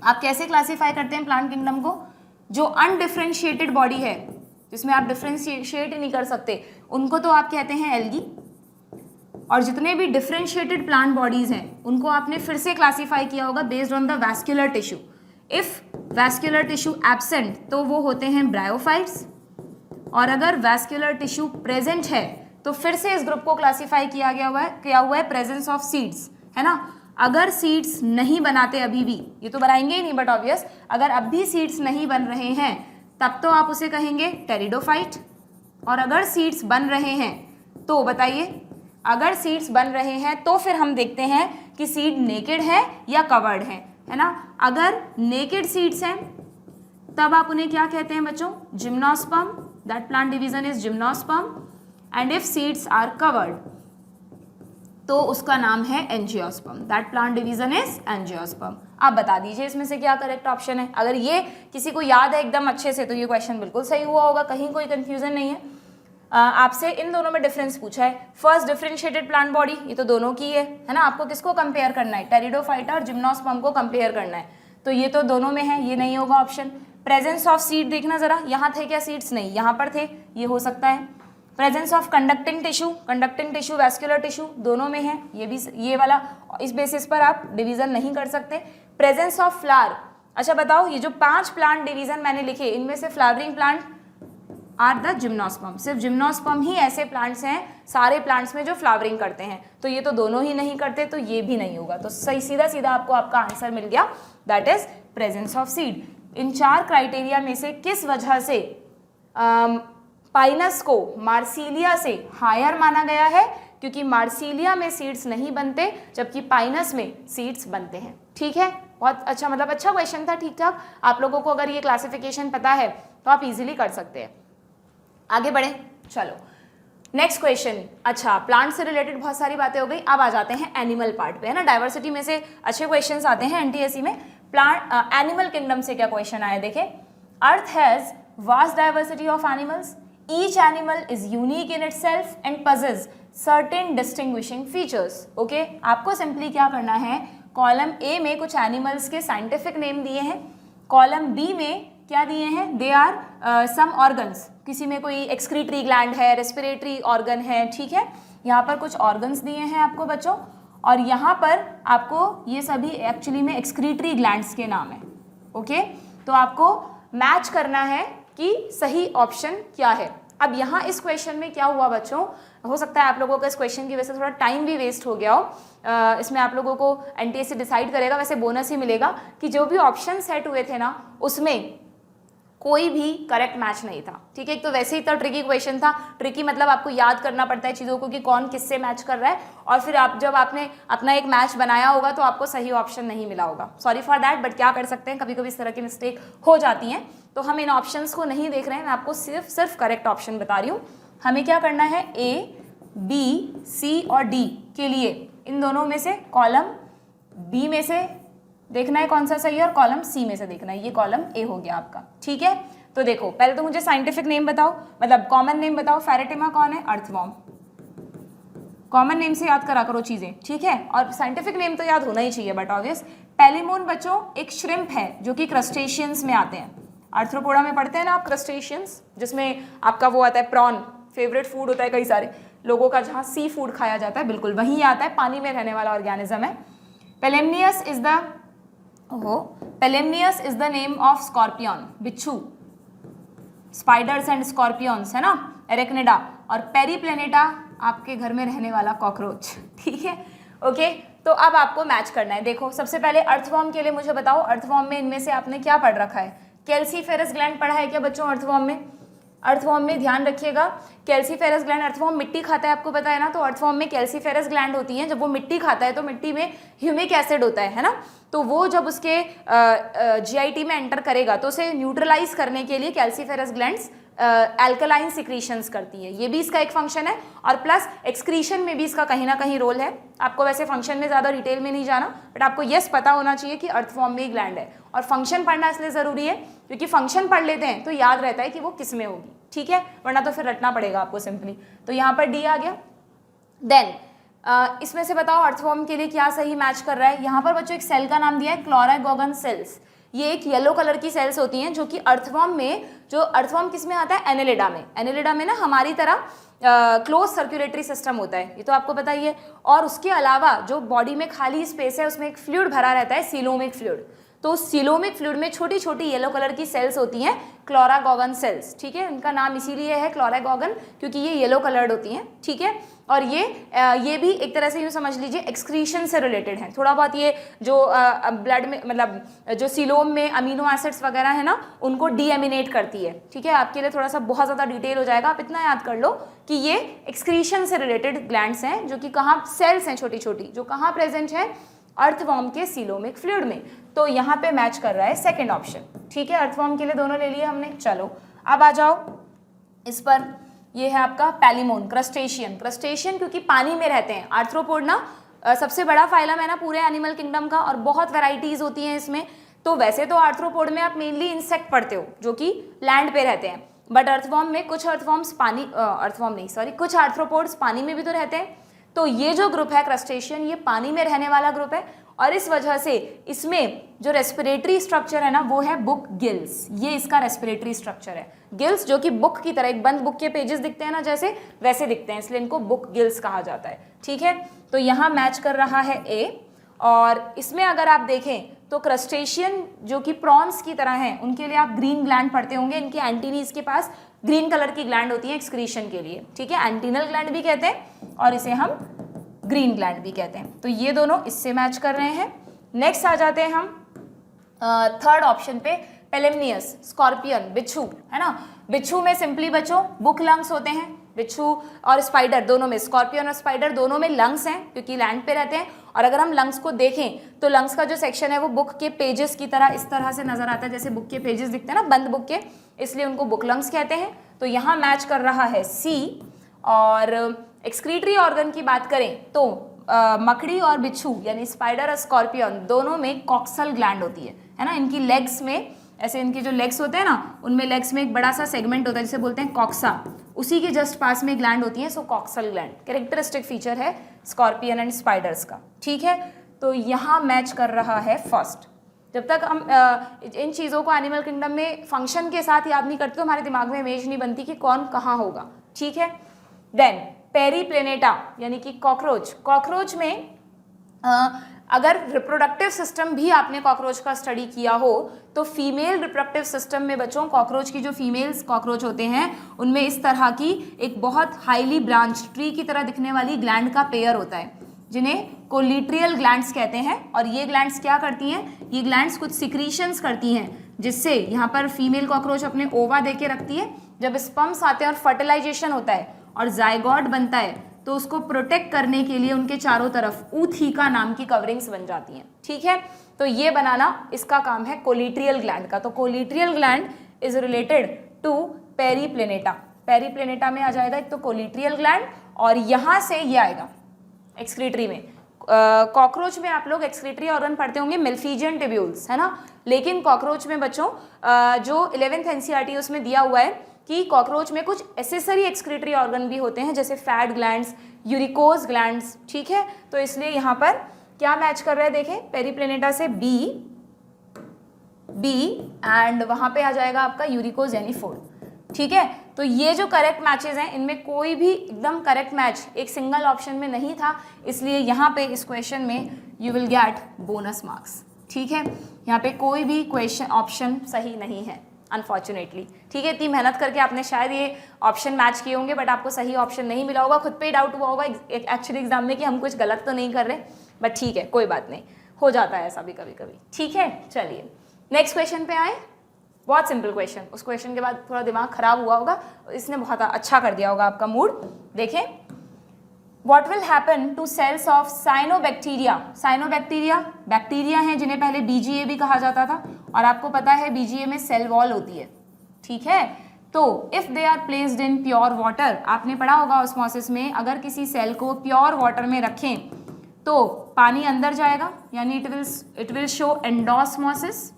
आप कैसे क्लासीफाई करते हैं प्लांट किंगडम को। जो अनडिफरेंशिएटेड बॉडी है, जिसमें आप डिफरेंशिएट ही नहीं कर सकते, उनको तो आप कहते हैं एल्गी, और जितने भी डिफरेंशिएटेड प्लांट बॉडीज हैं उनको आपने फिर से क्लासीफाई किया होगा based on the vascular tissue. If vascular tissue absent तो वो होते हैं ब्रायोफाइट्स, और अगर वैस्कुलर टिश्यू प्रेजेंट है तो फिर से इस ग्रुप को क्लासीफाई किया हुआ है प्रेजेंस ऑफ सीड्स, है ना। अगर सीड्स नहीं बनाते अभी भी, ये तो बनाएंगे ही नहीं, बट ऑब्वियस अगर अब भी सीड्स नहीं बन रहे हैं तब तो आप उसे कहेंगे टेरिडोफाइट। और अगर सीड्स बन रहे हैं तो बताइए, अगर सीड्स बन रहे हैं तो फिर हम देखते हैं कि सीड नेकेड है या कवर्ड है ना। अगर नेकेड सीड्स हैं तब आप उन्हें क्या कहते हैं बच्चों, gymnosperm, that plant division is gymnosperm. And if seeds are covered तो उसका नाम है angiosperm, that plant division is angiosperm. आप बता दीजिए इसमें से क्या करेक्ट ऑप्शन है। अगर ये किसी को याद है एकदम अच्छे से तो ये क्वेश्चन बिल्कुल सही हुआ होगा, कहीं कोई कंफ्यूजन नहीं है। आपसे इन दोनों में डिफरेंस पूछा है, फर्स्ट डिफरेंशिएटेड प्लांट बॉडी, ये तो दोनों की है ना। आपको किसको कंपेयर करना है, टेरिडोफाइटा और जिम्नोस्पर्म को कंपेयर करना है, तो ये तो दोनों में है, ये नहीं होगा ऑप्शन। प्रेजेंस ऑफ सीड देखना जरा, यहाँ थे क्या सीड्स, नहीं, यहाँ पर थे, ये हो सकता है। Presence of conducting tissue vascular tissue दोनों में है, ये भी, ये वाला, इस बेसिस पर आप डिवीजन नहीं कर सकते। प्रेजेंस ऑफ फ्लावर, अच्छा बताओ, ये जो 5 प्लांट डिवीजन मैंने लिखे इनमें से flowering plant are the gymnosperm, सिर्फ जिम्नोस्पर्म ही ऐसे प्लांट्स हैं सारे प्लांट्स में जो फ्लावरिंग करते हैं, तो ये तो दोनों ही नहीं करते, तो ये भी नहीं होगा। तो सही सीधा सीधा आपको आपका आंसर मिल गया, that is presence of seed. In 4 criteria में से किस वजह से पाइनस को मार्सिलिया से हायर माना गया है, क्योंकि मार्सिलिया में सीड्स नहीं बनते जबकि पाइनस में सीड्स बनते हैं, ठीक है। बहुत अच्छा, मतलब अच्छा क्वेश्चन था, ठीक ठाक। आप लोगों को अगर ये क्लासिफिकेशन पता है तो आप इजीली कर सकते हैं। आगे बढ़े, चलो नेक्स्ट क्वेश्चन। अच्छा, प्लांट से रिलेटेड बहुत सारी बातें हो गई, अब आ जाते हैं एनिमल पार्ट पे, है ना। डाइवर्सिटी में से अच्छे क्वेश्चंस आते हैं एनटीएससी में। प्लांट एनिमल किंगडम से क्या क्वेश्चन आया, देखें। Earth has vast diversity of animals, each animal is unique in itself and possess certain distinguishing features. Okay, आपको सिंपली क्या करना है, कॉलम ए में कुछ एनिमल्स के साइंटिफिक नेम दिए हैं, कॉलम बी में क्या दिए हैं, दे आर सम ऑर्गन्स, किसी में कोई एक्सक्रीटरी ग्लैंड है, रेस्पिरेटरी ऑर्गन है, ठीक है। यहाँ पर कुछ ऑर्गन्स दिए हैं आपको बच्चों, और यहाँ पर आपको ये सभी एक्चुअली में एक्सक्रीटरी ग्लैंड्स के नाम है। ओके, तो आपको मैच करना है कि सही ऑप्शन क्या है। अब यहाँ इस क्वेश्चन में क्या हुआ बच्चों, हो सकता है आप लोगों का इस क्वेश्चन की वजह से थोड़ा टाइम भी वेस्ट हो गया हो। इसमें आप लोगों को एनटीएससी डिसाइड करेगा, वैसे बोनस ही मिलेगा कि जो भी ऑप्शन सेट हुए थे ना उसमें कोई भी करेक्ट मैच नहीं था। ठीक है, एक तो वैसे ही इतना ट्रिकी क्वेश्चन था। ट्रिकी मतलब आपको याद करना पड़ता है चीज़ों को कि कौन किससे मैच कर रहा है, और फिर आप जब आपने अपना एक मैच बनाया होगा तो आपको सही ऑप्शन नहीं मिला होगा। सॉरी फॉर दैट, बट क्या कर सकते हैं, कभी कभी इस तरह की मिस्टेक हो जाती हैं। तो हम इन ऑप्शंस को नहीं देख रहे हैं, मैं आपको सिर्फ करेक्ट ऑप्शन बता रही हूँ। हमें क्या करना है, ए, बी, सी और डी के लिए इन दोनों में से कॉलम बी में से देखना है कौन सा सही है और कॉलम सी में से देखना है। ये कॉलम ए हो गया आपका। ठीक है, तो देखो पहले तो मुझे साइंटिफिक नेम बताओ, मतलब कॉमन नेम बताओ। फेरेटिमा कौन है, अर्थवॉर्म। कॉमन नेम से याद करा करो चीजें, ठीक है, और साइंटिफिक नेम तो याद होना ही चाहिए बट ऑब्वियस। पैलिमोन बच्चों एक श्रिम्प है जो कि क्रस्टेशियंस में आते हैं। आर्थ्रोपोडा में पढ़ते हैं ना आप क्रस्टेशियंस, जिसमें आपका वो आता है प्रॉन, फेवरेट फूड होता है कई सारे लोगों का, जहाँ सी फूड खाया जाता है, बिल्कुल वहीं आता है, पानी में रहने वाला ऑर्गेनिज्म है। Palamnaeus is the name of scorpion, बिच्छू, स्पाइडर्स एंड स्कॉर्पियंस है ना, एरेक्निडा। और पेरीप्लेनेटा आपके घर में रहने वाला कॉकरोच। ठीक है, ओके, तो अब आपको मैच करना है। देखो सबसे पहले अर्थवॉर्म के लिए मुझे बताओ, अर्थवॉर्म में इनमें से आपने क्या पढ़ रखा है? कैल्सीफेरस ग्लैंड पढ़ा है क्या बच्चों अर्थवॉर्म में? अर्थवॉर्म में ध्यान रखिएगा, कैल्सीफेरस ग्लैंड, अर्थवॉर्म मिट्टी खाता है, आपको पता है ना, तो अर्थवॉर्म में कैल्सीफेरस ग्लैंड होती हैं। जब वो मिट्टी खाता है तो मिट्टी में ह्यूमिक एसिड होता है ना, तो वो जब उसके जीआईटी में एंटर करेगा तो उसे न्यूट्रलाइज करने के लिए कैल्सीफेरस ग्लैंड्स एल्कलाइन सिक्रीशंस करती है। ये भी इसका एक फंक्शन है, और प्लस एक्सक्रीशन में भी इसका कहीं ना कहीं रोल है। आपको वैसे फंक्शन में ज़्यादा डिटेल में नहीं जाना, बट आपको यस पता होना चाहिए कि अर्थवॉर्म में ग्लैंड है। और फंक्शन पढ़ना इसलिए ज़रूरी है क्योंकि फंक्शन पढ़ लेते हैं तो याद रहता है कि वो किस में होगी। ठीक है, वरना तो फिर रटना पड़ेगा आपको सिंपली। तो यहाँ पर डी आ गया। देन इसमें से बताओ अर्थवॉर्म के लिए क्या सही मैच कर रहा है। यहाँ पर बच्चों एक सेल का नाम दिया है क्लोरागोगन सेल्स। ये एक येलो कलर की सेल्स होती हैं जो कि अर्थवॉर्म में, जो अर्थवॉर्म किस में आता है, एनेलिडा में। एनेलिडा में ना हमारी तरह क्लोज सर्कुलेटरी सिस्टम होता है, ये तो आपको पता ही है। और उसके अलावा जो बॉडी में खाली स्पेस है उसमें एक फ्लूइड भरा रहता है, सीलोमिक फ्लूइड। तो सीलोमिक फ्लूइड में छोटी छोटी येलो कलर की सेल्स होती हैं, क्लोरागोगन सेल्स। ठीक है, इनका नाम इसीलिए है क्लोरागोगन क्योंकि ये येलो कलर्ड होती हैं। ठीक है, और ये भी एक तरह से यूँ समझ लीजिए एक्सक्रीशन से रिलेटेड है थोड़ा बहुत। ये जो ब्लड में, मतलब जो सीलोम में अमीनो एसिड्स वगैरह है ना, उनको डीएमिनेट करती है। ठीक है, आपके लिए थोड़ा सा बहुत ज़्यादा डिटेल हो जाएगा, आप इतना याद कर लो कि ये एक्सक्रीशन से रिलेटेड ग्लैंड्स हैं जो कि कहाँ, सेल्स हैं छोटी छोटी, जो कहाँ प्रेजेंट है, अर्थवॉर्म के सीलोमिक फ्लूइड में। तो यहाँ पे मैच कर रहा है सेकेंड ऑप्शन। ठीक है, अर्थवॉर्म के लिए दोनों ले लिए हमने। चलो अब आ जाओ इस पर, ये है आपका पैलिमोन, क्रस्टेशियन। क्रस्टेशियन क्योंकि पानी में रहते हैं। आर्थ्रोपोड ना सबसे बड़ा फाइलम है ना पूरे एनिमल किंगडम का, और बहुत वैरायटीज होती हैं इसमें। तो वैसे तो आर्थ्रोपोड में आप मेनली इंसेक्ट पढ़ते हो जो कि लैंड पे रहते हैं, बट अर्थवॉर्म में कुछ अर्थवॉर्म्स कुछ आर्थ्रोपोड्स पानी में भी तो रहते हैं। तो ये जो ग्रुप है क्रस्टेशियन, ये पानी में रहने वाला ग्रुप है, और इस वजह से इसमें जो रेस्पिरेटरी स्ट्रक्चर है ना वो है बुक गिल्स। ये इसका रेस्पिरेटरी स्ट्रक्चर है, गिल्स, जो कि बुक की तरह, एक बंद बुक के पेजेस दिखते हैं ना जैसे, वैसे दिखते हैं, इसलिए इनको बुक गिल्स कहा जाता है। ठीक है, तो यहाँ मैच कर रहा है ए। और इसमें अगर आप देखें तो क्रस्टेशियन जो कि प्रॉन्स की तरह हैं, उनके लिए आप ग्रीन ग्लैंड पढ़ते होंगे। इनके एंटीनीज के पास ग्रीन कलर की ग्लैंड होती है एक्सक्रीशन के लिए। ठीक है, एंटीनल ग्लैंड भी कहते हैं और इसे हम ग्रीन ग्लैंड भी कहते हैं। तो ये दोनों इससे मैच कर रहे हैं। नेक्स्ट आ जाते हैं हम थर्ड ऑप्शन पे, पेलेमनियस, स्कॉर्पियन, बिच्छू है ना। बिच्छू में सिंपली बच्चों बुक लंग्स होते हैं। बिच्छू और स्पाइडर दोनों में, स्कॉर्पियन और स्पाइडर दोनों में लंग्स हैं क्योंकि लैंड पे रहते हैं। और अगर हम लंग्स को देखें तो लंग्स का जो सेक्शन है वो बुक के पेजेस की तरह इस तरह से नजर आता है, जैसे बुक के पेजेस दिखते हैं ना बंद बुक के, इसलिए उनको बुक लंग्स कहते हैं। तो यहाँ मैच कर रहा है सी। और एक्सक्रीटरी ऑर्गन की बात करें तो मकड़ी और बिच्छू यानी स्पाइडर और स्कॉर्पियन दोनों में कॉक्सल ग्लैंड होती है ना। इनकी लेग्स में, ऐसे इनके जो लेग्स होते हैं ना, उनमें लेग्स में एक बड़ा सा सेगमेंट होता है जिसे बोलते हैं कॉक्सा, उसी के जस्ट पास में ग्लैंड होती है। सो कॉक्सल ग्लैंड कैरेक्टरिस्टिक फीचर है स्कॉर्पियन एंड स्पाइडर्स का। ठीक है, तो यहाँ मैच कर रहा है फर्स्ट। जब तक हम इन चीज़ों को एनिमल किंगडम में फंक्शन के साथ याद नहीं करते तो हमारे दिमाग में इमेज नहीं बनती कि कौन कहाँ होगा। ठीक है, देन पेरीप्लेनेटा यानी कि कॉकरोच। कॉकरोच में अगर रिप्रोडक्टिव सिस्टम भी आपने कॉकरोच का स्टडी किया हो तो फीमेल रिप्रोडक्टिव सिस्टम में बच्चों कॉकरोच की जो फीमेल्स कॉकरोच होते हैं उनमें इस तरह की एक बहुत हाईली ब्रांच ट्री की तरह दिखने वाली ग्लैंड का पेयर होता है जिन्हें कोलिट्रियल ग्लैंड्स कहते हैं। और ये ग्लैंड्स क्या करती हैं, ये ग्लैंड्स कुछ सिक्रीशंस करती हैं जिससे यहाँ पर फीमेल कॉकरोच अपने ओवा दे के रखती है। जब स्पर्म्स आते हैं और फर्टिलाइजेशन होता है और जाइगोट बनता है तो उसको प्रोटेक्ट करने के लिए उनके चारों तरफ ऊथिका नाम की कवरिंग्स बन जाती हैं। ठीक है, तो ये बनाना इसका काम है कोलिट्रियल ग्लैंड का। तो collaterial gland is related to Periplaneta. Periplaneta में आ जाएगा एक तो कोलिट्रियल ग्लैंड और यहाँ से ये आएगा एक्सक्रीटरी में। कॉकरोच में आप लोग एक्सक्रीटरी ऑर्गन पढ़ते होंगे मेल्फिजियन टिब्यूल्स, है ना, लेकिन कॉकरोच में बच्चों जो 11th NCERT उसमें दिया हुआ है कि कॉकरोच में कुछ एसेसरी एक्सक्रीटरी ऑर्गन भी होते हैं जैसे फैट ग्लैंड्स, यूरिकोज ग्लैंड्स। ठीक है, तो इसलिए यहाँ पर क्या मैच कर रहा है देखें, पेरीप्लेनेटा से बी एंड वहाँ पे आ जाएगा आपका यूरिकोज यानी 4। ठीक है, तो ये जो करेक्ट मैचेस हैं इनमें कोई भी एकदम करेक्ट मैच एक सिंगल ऑप्शन में नहीं था, इसलिए यहाँ पे इस क्वेश्चन में you will get bonus marks. ठीक है, यहाँ पे कोई भी क्वेश्चन ऑप्शन सही नहीं है अनफॉर्चुनेटली। ठीक है, इतनी मेहनत करके आपने शायद ये ऑप्शन मैच किए होंगे बट आपको सही ऑप्शन नहीं मिला होगा, खुद पे ही डाउट हुआ होगा एक्चुअली एग्जाम में कि हम कुछ गलत तो नहीं कर रहे, बट ठीक है कोई बात नहीं, हो जाता है ऐसा भी कभी कभी। ठीक है, चलिए नेक्स्ट क्वेश्चन पे आए। बहुत सिंपल क्वेश्चन, उस क्वेश्चन के बाद थोड़ा दिमाग खराब हुआ होगा, इसने बहुत अच्छा कर दिया होगा आपका मूड। देखें, What will happen to cells of cyanobacteria? Cyanobacteria bacteria हैं जिन्हें पहले BGA भी कहा जाता था और आपको पता है BGA में सेल वॉल होती है। ठीक है, तो if they are placed in pure water, आपने पढ़ा होगा ऑस्मोसिस में अगर किसी सेल को प्योर वाटर में रखें तो पानी अंदर जाएगा यानी इट विल शो एंडोस्मोसिस,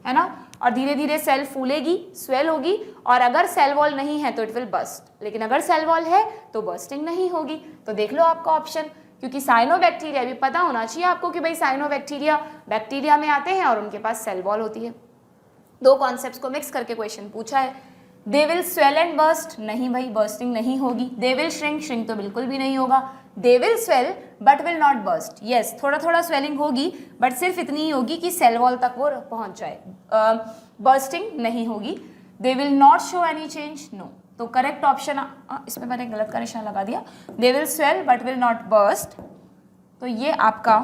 है ना, और धीरे धीरे सेल फूलेगी, स्वेल होगी, और अगर सेल वॉल नहीं है तो इट विल बस्ट, लेकिन अगर सेल वॉल है तो बस्टिंग नहीं होगी। तो देख लो आपका ऑप्शन, क्योंकि साइनोबैक्टीरिया भी पता होना चाहिए आपको कि भाई साइनोबैक्टीरिया बैक्टीरिया में आते हैं और उनके पास सेल वॉल होती है। दो कॉन्सेप्ट्स को मिक्स करके क्वेश्चन पूछा है। दे विल स्वेल एंड बस्ट, नहीं भाई बर्स्टिंग नहीं होगी। दे विल श्रिंक, श्रिंक तो बिल्कुल भी नहीं होगा। दे will swell but will not burst, yes थोड़ा थोड़ा स्वेलिंग होगी बट सिर्फ इतनी ही होगी कि सेल वॉल तक वो पहुंच जाए, बर्स्टिंग नहीं होगी। They will not show any change, no. तो करेक्ट ऑप्शन, इसमें मैंने गलत का निशान लगा दिया, they will swell but will not burst, तो ये आपका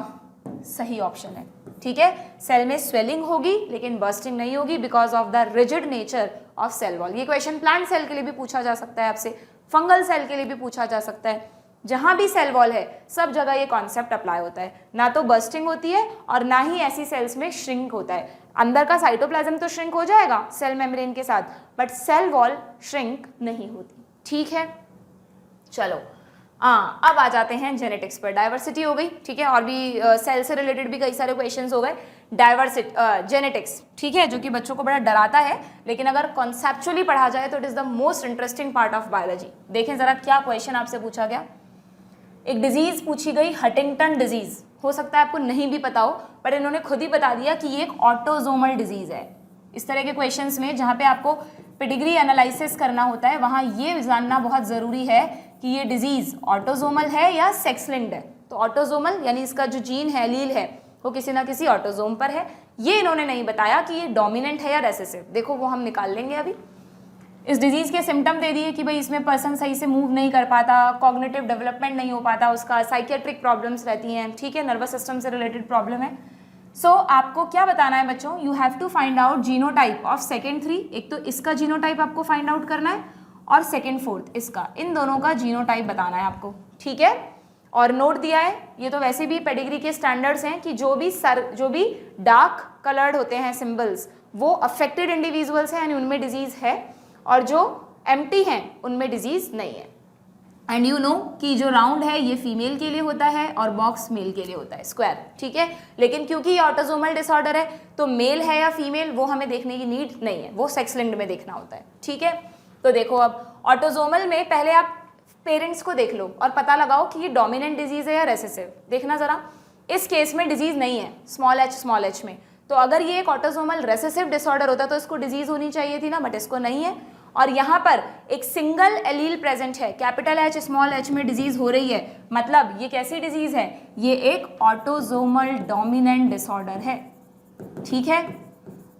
सही ऑप्शन है। ठीक है, सेल में स्वेलिंग होगी लेकिन बर्स्टिंग नहीं होगी because of the rigid nature of cell wall. ये क्वेश्चन प्लांट सेल के लिए भी पूछा जा सकता है आपसे, फंगल सेल के लिए भी पूछा जा सकता है। जहां भी सेल वॉल है सब जगह ये कॉन्सेप्ट अप्लाई होता है, ना तो बर्स्टिंग होती है और ना ही ऐसी सेल्स में श्रिंक होता है। अंदर का साइटोप्लाज्म तो श्रिंक हो जाएगा सेल मेम्ब्रेन के साथ, बट सेल वॉल श्रिंक नहीं होती। ठीक है, चलो अब आ जाते हैं जेनेटिक्स पर। डाइवर्सिटी हो गई, ठीक है, और भी सेल से रिलेटेड भी कई सारे क्वेश्चंस हो गए। डाइवर्सिटी जेनेटिक्स, ठीक है, जो कि बच्चों को बड़ा डराता है, लेकिन अगर कॉन्सेप्चुअली पढ़ा जाए तो it is the most interesting part of biology. देखें जरा क्या क्वेश्चन आपसे पूछा गया। एक डिजीज पूछी गई, हंटिंगटन डिजीज, हो सकता है आपको नहीं भी पता हो, पर इन्होंने खुद ही बता दिया कि ये एक ऑटोजोमल डिजीज है। इस तरह के क्वेश्चंस में जहाँ पे आपको पेडिग्री एनालिसिस करना होता है वहाँ ये जानना बहुत ज़रूरी है कि ये डिजीज ऑटोजोमल है या सेक्स लिंक्ड है। तो ऑटोजोमल यानी इसका जो जीन है, एलील है, वो किसी ना किसी ऑटोजोम पर है। ये इन्होंने नहीं बताया कि ये डोमिनेंट है या रेसेसिव, देखो वो हम निकाल लेंगे अभी। इस डिजीज़ के सिम्टम दे दिए कि भाई इसमें पर्सन सही से मूव नहीं कर पाता, कॉग्निटिव डेवलपमेंट नहीं हो पाता, उसका साइकियाट्रिक प्रॉब्लम्स रहती हैं, ठीक है, नर्वस सिस्टम से रिलेटेड प्रॉब्लम है। सो आपको क्या बताना है बच्चों, you have to find out genotype of second 3, एक तो इसका जीनोटाइप आपको फाइंड आउट करना है और सेकेंड 4 इसका, इन दोनों का जीनोटाइप बताना है आपको। ठीक है, और नोट दिया है, ये तो वैसे भी पेडिग्री के स्टैंडर्ड्स हैं कि जो भी डार्क कलर्ड होते हैं सिंबल्स वो अफेक्टेड इंडिविजुअल्स हैं यानी उनमें डिजीज है, और जो एम्प्टी हैं उनमें डिजीज नहीं है। एंड यू नो कि जो राउंड है ये फीमेल के लिए होता है और बॉक्स मेल के लिए होता है, स्क्वायर, ठीक है। लेकिन क्योंकि ये ऑटोजोमल डिसऑर्डर है तो मेल है या फीमेल वो हमें देखने की नीड नहीं है, वो सेक्स लिंक्ड में देखना होता है। ठीक है, तो देखो अब ऑटोजोमल में पहले आप पेरेंट्स को देख लो और पता लगाओ कि ये डोमिनेंट डिजीज है या रेसेसिव। देखना जरा, इस केस में डिजीज नहीं है, स्मॉल एच में, तो अगर ये एक ऑटोजोमल रेसेसिव डिसऑर्डर होता तो इसको डिजीज होनी चाहिए थी ना, बट इसको नहीं है। और यहाँ पर एक सिंगल एलील प्रेजेंट है, कैपिटल एच स्मॉल एच में डिजीज हो रही है, मतलब ये कैसी डिजीज है, ये एक ऑटोजोमल डोमिनेंट डिसऑर्डर है। ठीक है,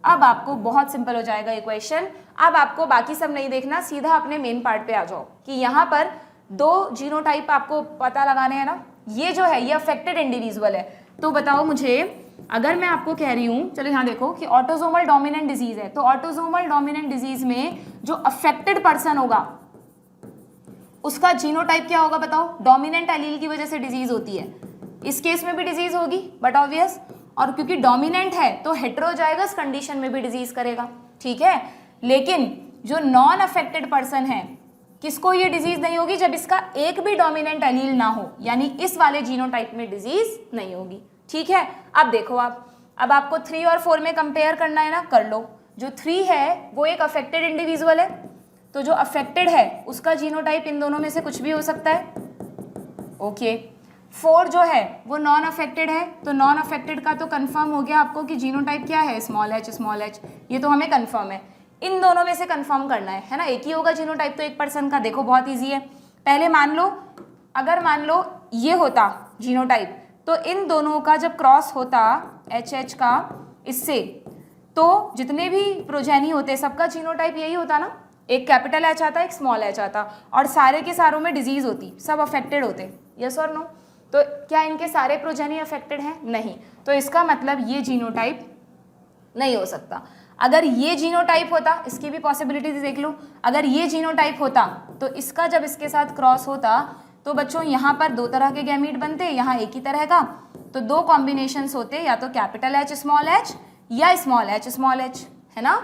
अब आपको बहुत सिंपल हो जाएगा ये क्वेश्चन। अब आपको बाकी सब नहीं देखना, सीधा अपने मेन पार्ट पे आ जाओ कि यहाँ पर दो जीनोटाइप आपको पता लगाने हैं ना। ये जो है ये अफेक्टेड इंडिविजुअल है, तो बताओ मुझे, अगर मैं आपको कह रही हूँ, चलो यहाँ देखो कि ऑटोजोमल डोमिनेंट डिजीज है, तो ऑटोजोमल डोमिनेंट डिजीज में जो अफेक्टेड पर्सन होगा उसका जीनोटाइप क्या होगा बताओ। डोमिनेंट एलील की वजह से डिजीज होती है, इस केस में भी डिजीज होगी बट ऑब्वियस, और क्योंकि डोमिनेंट है तो हेटेरोजाइगस कंडीशन में भी डिजीज करेगा। ठीक है, लेकिन जो नॉन अफेक्टेड पर्सन है किसको ये डिजीज नहीं होगी, जब इसका एक भी डोमिनेंट एलील ना हो, यानी इस वाले जीनोटाइप में डिजीज नहीं होगी। ठीक है, अब देखो आप, अब आपको 3 और 4 में कंपेयर करना है ना, कर लो। जो 3 है वो एक अफेक्टेड इंडिविजुअल है, तो जो अफेक्टेड है उसका जीनोटाइप इन दोनों में से कुछ भी हो सकता है। ओके, 4 जो है वो नॉन अफेक्टेड है, तो नॉन अफेक्टेड का तो कंफर्म हो गया आपको कि जीनोटाइप क्या है, स्मॉल एच, ये तो हमें कंफर्म है। इन दोनों में से कंफर्म करना है ना, एक ही होगा जीनोटाइप तो एक पर्सन का। देखो बहुत इजी है, पहले मान लो, अगर मान लो ये होता जीनोटाइप, तो इन दोनों का जब क्रॉस होता एच का इससे, तो जितने भी प्रोजेनी होते सबका जीनोटाइप यही होता ना, एक कैपिटल एच आता, एक स्मॉल एच आता, और सारे के सारों में डिजीज होती, सब अफेक्टेड होते। यस और नो? तो क्या इनके सारे प्रोजेनी अफेक्टेड हैं? नहीं, तो इसका मतलब ये जीनोटाइप नहीं हो सकता। अगर ये जीनोटाइप होता, इसकी भी पॉसिबिलिटीज देख लो, अगर ये जीनोटाइप होता तो इसका जब इसके साथ क्रॉस होता तो बच्चों यहाँ पर 2 तरह के गैमीट बनते, यहाँ एक ही तरह का, तो 2 कॉम्बिनेशंस होते, या तो कैपिटल एच या स्मॉल एच, है ना।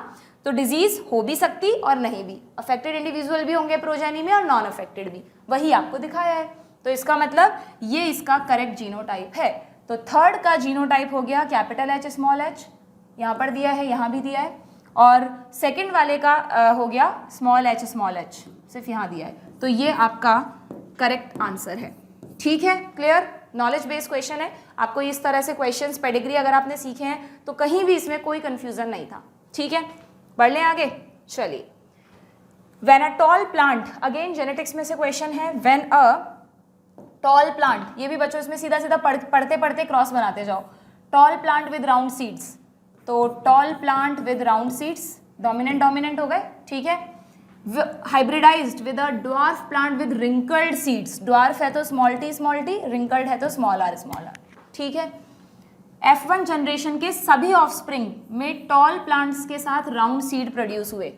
तो डिजीज हो भी सकती और नहीं भी, अफेक्टेड इंडिविजुअल भी होंगे प्रोजेनी में और नॉन अफेक्टेड भी, वही आपको दिखाया है। तो इसका मतलब ये इसका करेक्ट जीनोटाइप है। तो थर्ड का जीनोटाइप हो गया कैपिटल एच, यहाँ पर दिया है, यहाँ भी दिया है, और सेकंड वाले का हो गया स्मॉल एच, सिर्फ यहाँ दिया है। तो ये आपका करेक्ट आंसर है। ठीक है, क्लियर? नॉलेज बेस्ड क्वेश्चन है, आपको इस तरह से क्वेश्चंस पेडिग्री अगर आपने सीखे हैं तो कहीं भी इसमें कोई कंफ्यूजन नहीं था। ठीक है, बढ़ लें आगे, चलिए। When a tall plant, again genetics में से क्वेश्चन है, व्हेन अ टॉल प्लांट, ये भी बच्चों इसमें सीधा सीधा पढ़ते पढ़ते क्रॉस बनाते जाओ। Tall plant with round seeds, तो tall plant with round seeds, dominant हो गए। ठीक है, hybridised with a dwarf plant with wrinkled seeds, dwarf है तो स्मॉल टी, रिंकल्ड है तो स्मॉल आर। ठीक है, F1 जनरेशन के सभी ऑफस्प्रिंग में टॉल प्लांट्स के साथ राउंड सीड प्रोड्यूस हुए,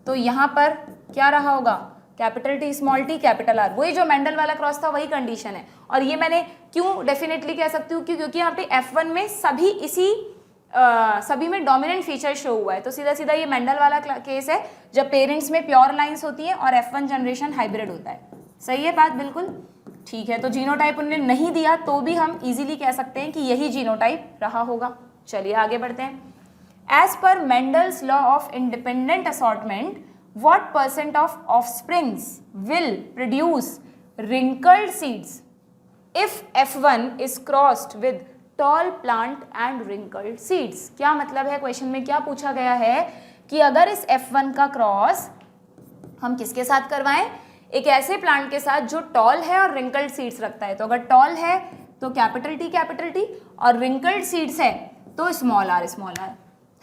तो यहाँ पर क्या रहा होगा, capital T, small T, capital are, वही जो मेंडल वाला क्रॉस था वही कंडीशन है। और ये मैंने क्यों डेफिनेटली कह सकती हूँ, क्योंकि यहाँ पे F1 में सभी में डोमिनेंट फीचर शो हुआ है, तो सीधा सीधा ये मेंडल वाला केस है जब पेरेंट्स में प्योर लाइंस होती है और F1 जनरेशन हाइब्रिड होता है। सही है बात, बिल्कुल ठीक है। तो जीनोटाइप उन्होंने नहीं दिया तो भी हम इजीली कह सकते हैं कि यही जीनोटाइप रहा होगा। चलिए आगे बढ़ते हैं। As per Mendel's law of independent assortment, what percent of offsprings will produce wrinkled seeds if F1 is crossed with tall plant and wrinkled seeds. क्या मतलब है, क्वेश्चन में क्या पूछा गया है कि अगर इस F1 का क्रॉस हम किसके साथ करवाएं, एक ऐसे प्लांट के साथ जो टॉल है और रिंकल्ड सीड्स रखता है, तो अगर टॉल है तो कैपिटल टी और रिंकल्ड सीड्स है तो स्मॉल आर,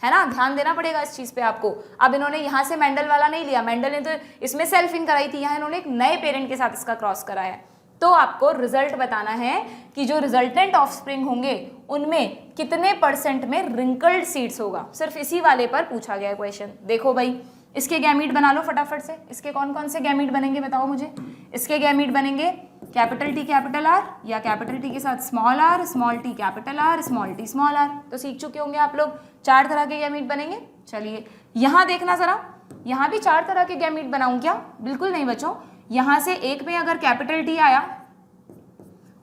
है ना। ध्यान देना पड़ेगा इस चीज पे आपको। अब इन्होंने यहाँ से मेंडल वाला नहीं लिया, मेंडल ने तो इसमें सेल्फिंग कराई थी, यहाँ इन्होंने एक नए पेरेंट के साथ इसका क्रॉस कराया है, तो आपको रिजल्ट बताना है कि जो रिजल्टेंट ऑफस्प्रिंग होंगे उनमें कितने परसेंट में रिंकल्ड सीड्स होगा। सिर्फ इसी वाले पर पूछा गया है क्वेश्चन। देखो भाई, इसके गैमीट बना लो फटाफट से। इसके कौन कौन से गैमीट बनेंगे बताओ मुझे। इसके गैमीट बनेंगे कैपिटल टी कैपिटल आर, या कैपिटल टी के साथ small T capital R, small T small R. तो सीख चुके होंगे आप लोग, 4 तरह के गैमीट बनेंगे। चलिए यहाँ देखना जरा, यहाँ भी 4 तरह के गैमीट बनाऊं क्या? बिल्कुल नहीं बच्चों, यहाँ से एक में अगर कैपिटल टी आया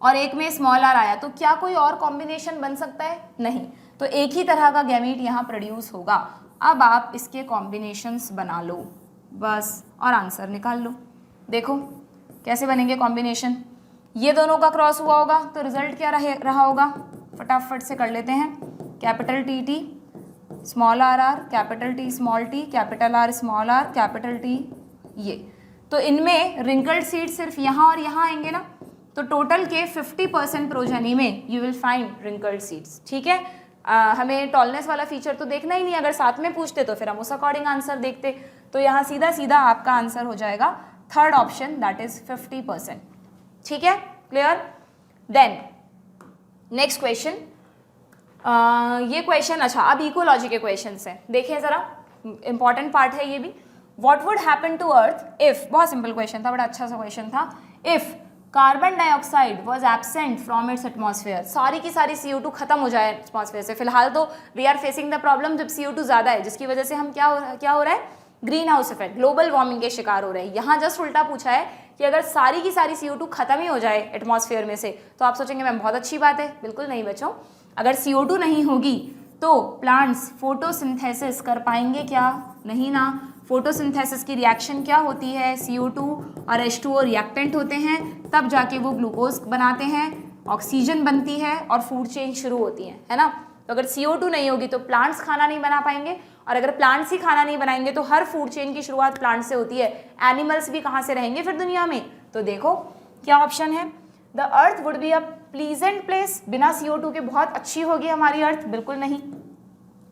और एक में स्मॉल आर आया तो क्या कोई और कॉम्बिनेशन बन सकता है? नहीं, तो एक ही तरह का गैमीट यहाँ प्रोड्यूस होगा। अब आप इसके कॉम्बिनेशंस बना लो बस और आंसर निकाल लो। देखो कैसे बनेंगे कॉम्बिनेशन। ये दोनों का क्रॉस हुआ होगा तो रिजल्ट क्या रहा होगा, फटाफट से कर लेते हैं। Capital T small R R, capital T small T, capital R small R, capital T ये। तो इनमें रिंकल्ड सीड सिर्फ यहाँ और यहाँ आएंगे ना, तो टोटल के 50% प्रोजेनी में you will find wrinkled seeds. ठीक है, हमें टॉलनेस वाला फीचर तो देखना ही नहीं, अगर साथ में पूछते तो फिर हम उस अकॉर्डिंग आंसर देखते। तो यहाँ सीधा सीधा आपका आंसर हो जाएगा थर्ड ऑप्शन, दैट इज 50%। ठीक है, क्लियर। देन नेक्स्ट क्वेश्चन, ये क्वेश्चन, अच्छा अब इकोलॉजी के क्वेश्चन है, देखिए जरा, इंपॉर्टेंट पार्ट है ये भी। What would happen to earth if, बहुत सिंपल क्वेश्चन था, बड़ा अच्छा सा क्वेश्चन था। If carbon dioxide was absent from its atmosphere, सारी की सारी CO2 खत्म हो जाए एटमॉस्फेयर से। फिलहाल तो we are facing the problem जब CO2 ज़्यादा है, जिसकी वजह से हम क्या हो रहा है, green house effect, global warming के शिकार हो रहे हैं। यहाँ जस्ट उल्टा पूछा है कि अगर सारी की सारी CO2 खत्म ही हो जाए एटमॉस्फेयर में से, तो आप सोचेंगे मैम बहुत अच्छी बात है। बिल्कुल नहीं बच्चों, अगर CO2 नहीं होगी तो प्लांट्स फोटोसिंथेसिस कर पाएंगे क्या? नहीं ना। फोटोसिंथेसिस की रिएक्शन क्या होती है, CO2 और H2O रिएक्टेंट होते हैं, तब जाके वो ग्लूकोज बनाते हैं, ऑक्सीजन बनती है और फूड चेन शुरू होती है ना। तो अगर CO2 नहीं होगी तो प्लांट्स खाना नहीं बना पाएंगे, और अगर प्लांट्स ही खाना नहीं बनाएंगे तो हर फूड चेन की शुरुआत प्लांट से होती है। एनिमल्स भी कहाँ से रहेंगे फिर दुनिया में? तो देखो क्या ऑप्शन है, the earth would B a pleasant place, बिना CO2 के बहुत अच्छी होगी हमारी अर्थ, बिल्कुल नहीं।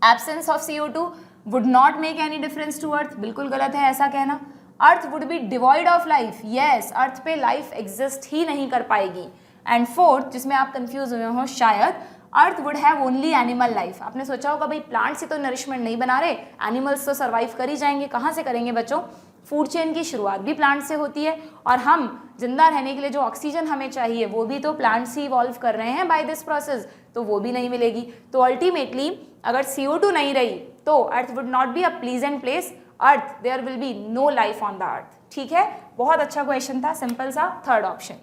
Absence of CO2 would not make any difference to earth, बिल्कुल गलत है ऐसा कहना। Earth would be devoid of life, yes, earth पे लाइफ एग्जिस्ट ही नहीं कर पाएगी। एंड फोर्थ, जिसमें आप कंफ्यूज हुए हो शायद, अर्थ would have only animal life. आपने सोचा होगा भाई प्लांट से तो नरिशमेंट नहीं बना रहे, एनिमल्स तो सर्वाइव कर ही जाएंगे, कहाँ से करेंगे बच्चों? फूड चेन की शुरुआत भी प्लांट से होती है, और हम जिंदा रहने के लिए जो ऑक्सीजन हमें चाहिए वो भी तो प्लांट्स ही इवॉल्व कर रहे हैं बाय दिस प्रोसेस, तो वो भी नहीं मिलेगी। तो अल्टीमेटली अगर CO2 नहीं रही तो earth would not be a pleasant place, earth there will be no life on the earth. ठीक है, बहुत अच्छा क्वेश्चन था, सिंपल सा, थर्ड ऑप्शन।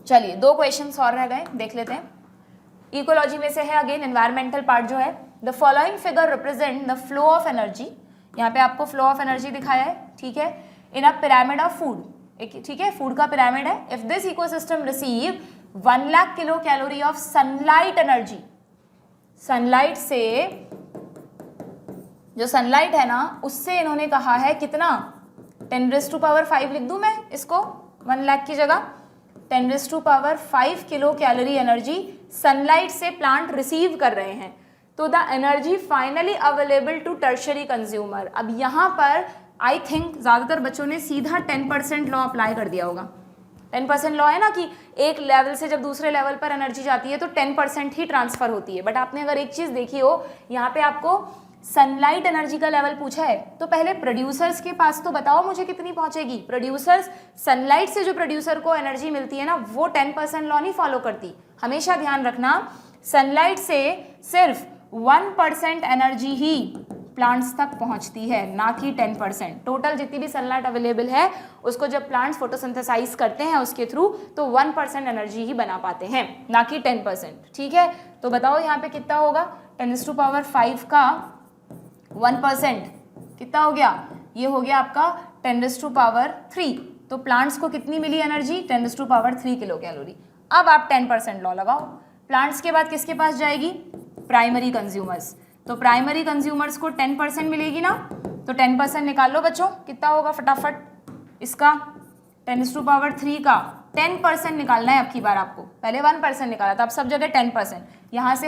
चलिए 2 क्वेश्चंस और रह गए, देख लेते हैं। इकोलॉजी में से है अगेन एनवायरमेंटल पार्ट जो है, the following figure represent the flow of energy. यहाँ पे आपको फ्लो ऑफ एनर्जी दिखाया है, ठीक है, इन अ पिरामिड ऑफ फूड, ठीक है, फूड का पिरामिड है। If this ecosystem receive 1 lakh kilo calorie of sunlight energy, sunlight से, जो सनलाइट है ना उससे इन्होंने कहा है कितना, 10⁵ लिख दूं मैं इसको 1 लाख की जगह, 10⁵ किलो कैलोरी एनर्जी सनलाइट से प्लांट रिसीव कर रहे हैं। तो the energy finally available to tertiary consumer. अब यहाँ पर आई थिंक ज़्यादातर बच्चों ने सीधा 10% लॉ अप्लाई कर दिया होगा। 10% लॉ है ना कि एक लेवल से जब दूसरे लेवल पर एनर्जी जाती है तो 10% ही ट्रांसफर होती है। बट आपने अगर एक चीज़ देखी हो, यहाँ पे आपको सनलाइट एनर्जी का लेवल पूछा है, तो पहले प्रोड्यूसर्स के पास तो बताओ मुझे कितनी पहुंचेगी। प्रोड्यूसर्स, सनलाइट से जो प्रोड्यूसर को एनर्जी मिलती है ना, वो 10% लॉ नहीं फॉलो करती। हमेशा ध्यान रखना, सनलाइट से सिर्फ 1% एनर्जी ही प्लांट्स तक पहुंचती है, ना कि 10%। टोटल जितनी भी सनलाइट अवेलेबल है उसको जब प्लांट्स फोटोसिंथेसाइज करते हैं उसके थ्रू, तो 1% एनर्जी ही बना पाते हैं, ना कि 10%। ठीक है, तो बताओ यहाँ पे कितना होगा, 10⁵ का 1% कितना हो गया, ये हो गया आपका 10⁻3। तो प्लांट्स को कितनी मिली एनर्जी, 10⁻3 किलो कैलोरी। अब आप 10% लॉ लगाओ, प्लांट्स के बाद किसके पास जाएगी, प्राइमरी कंज्यूमर्स। तो प्राइमरी कंज्यूमर्स को 10% मिलेगी ना, तो 10% निकाल लो बच्चों, कितना होगा फटाफट, इसका 10⁻3 का 10% निकालना है अब की बार आपको, पहले 1% निकाला था, अब सब जगह 10%। यहाँ से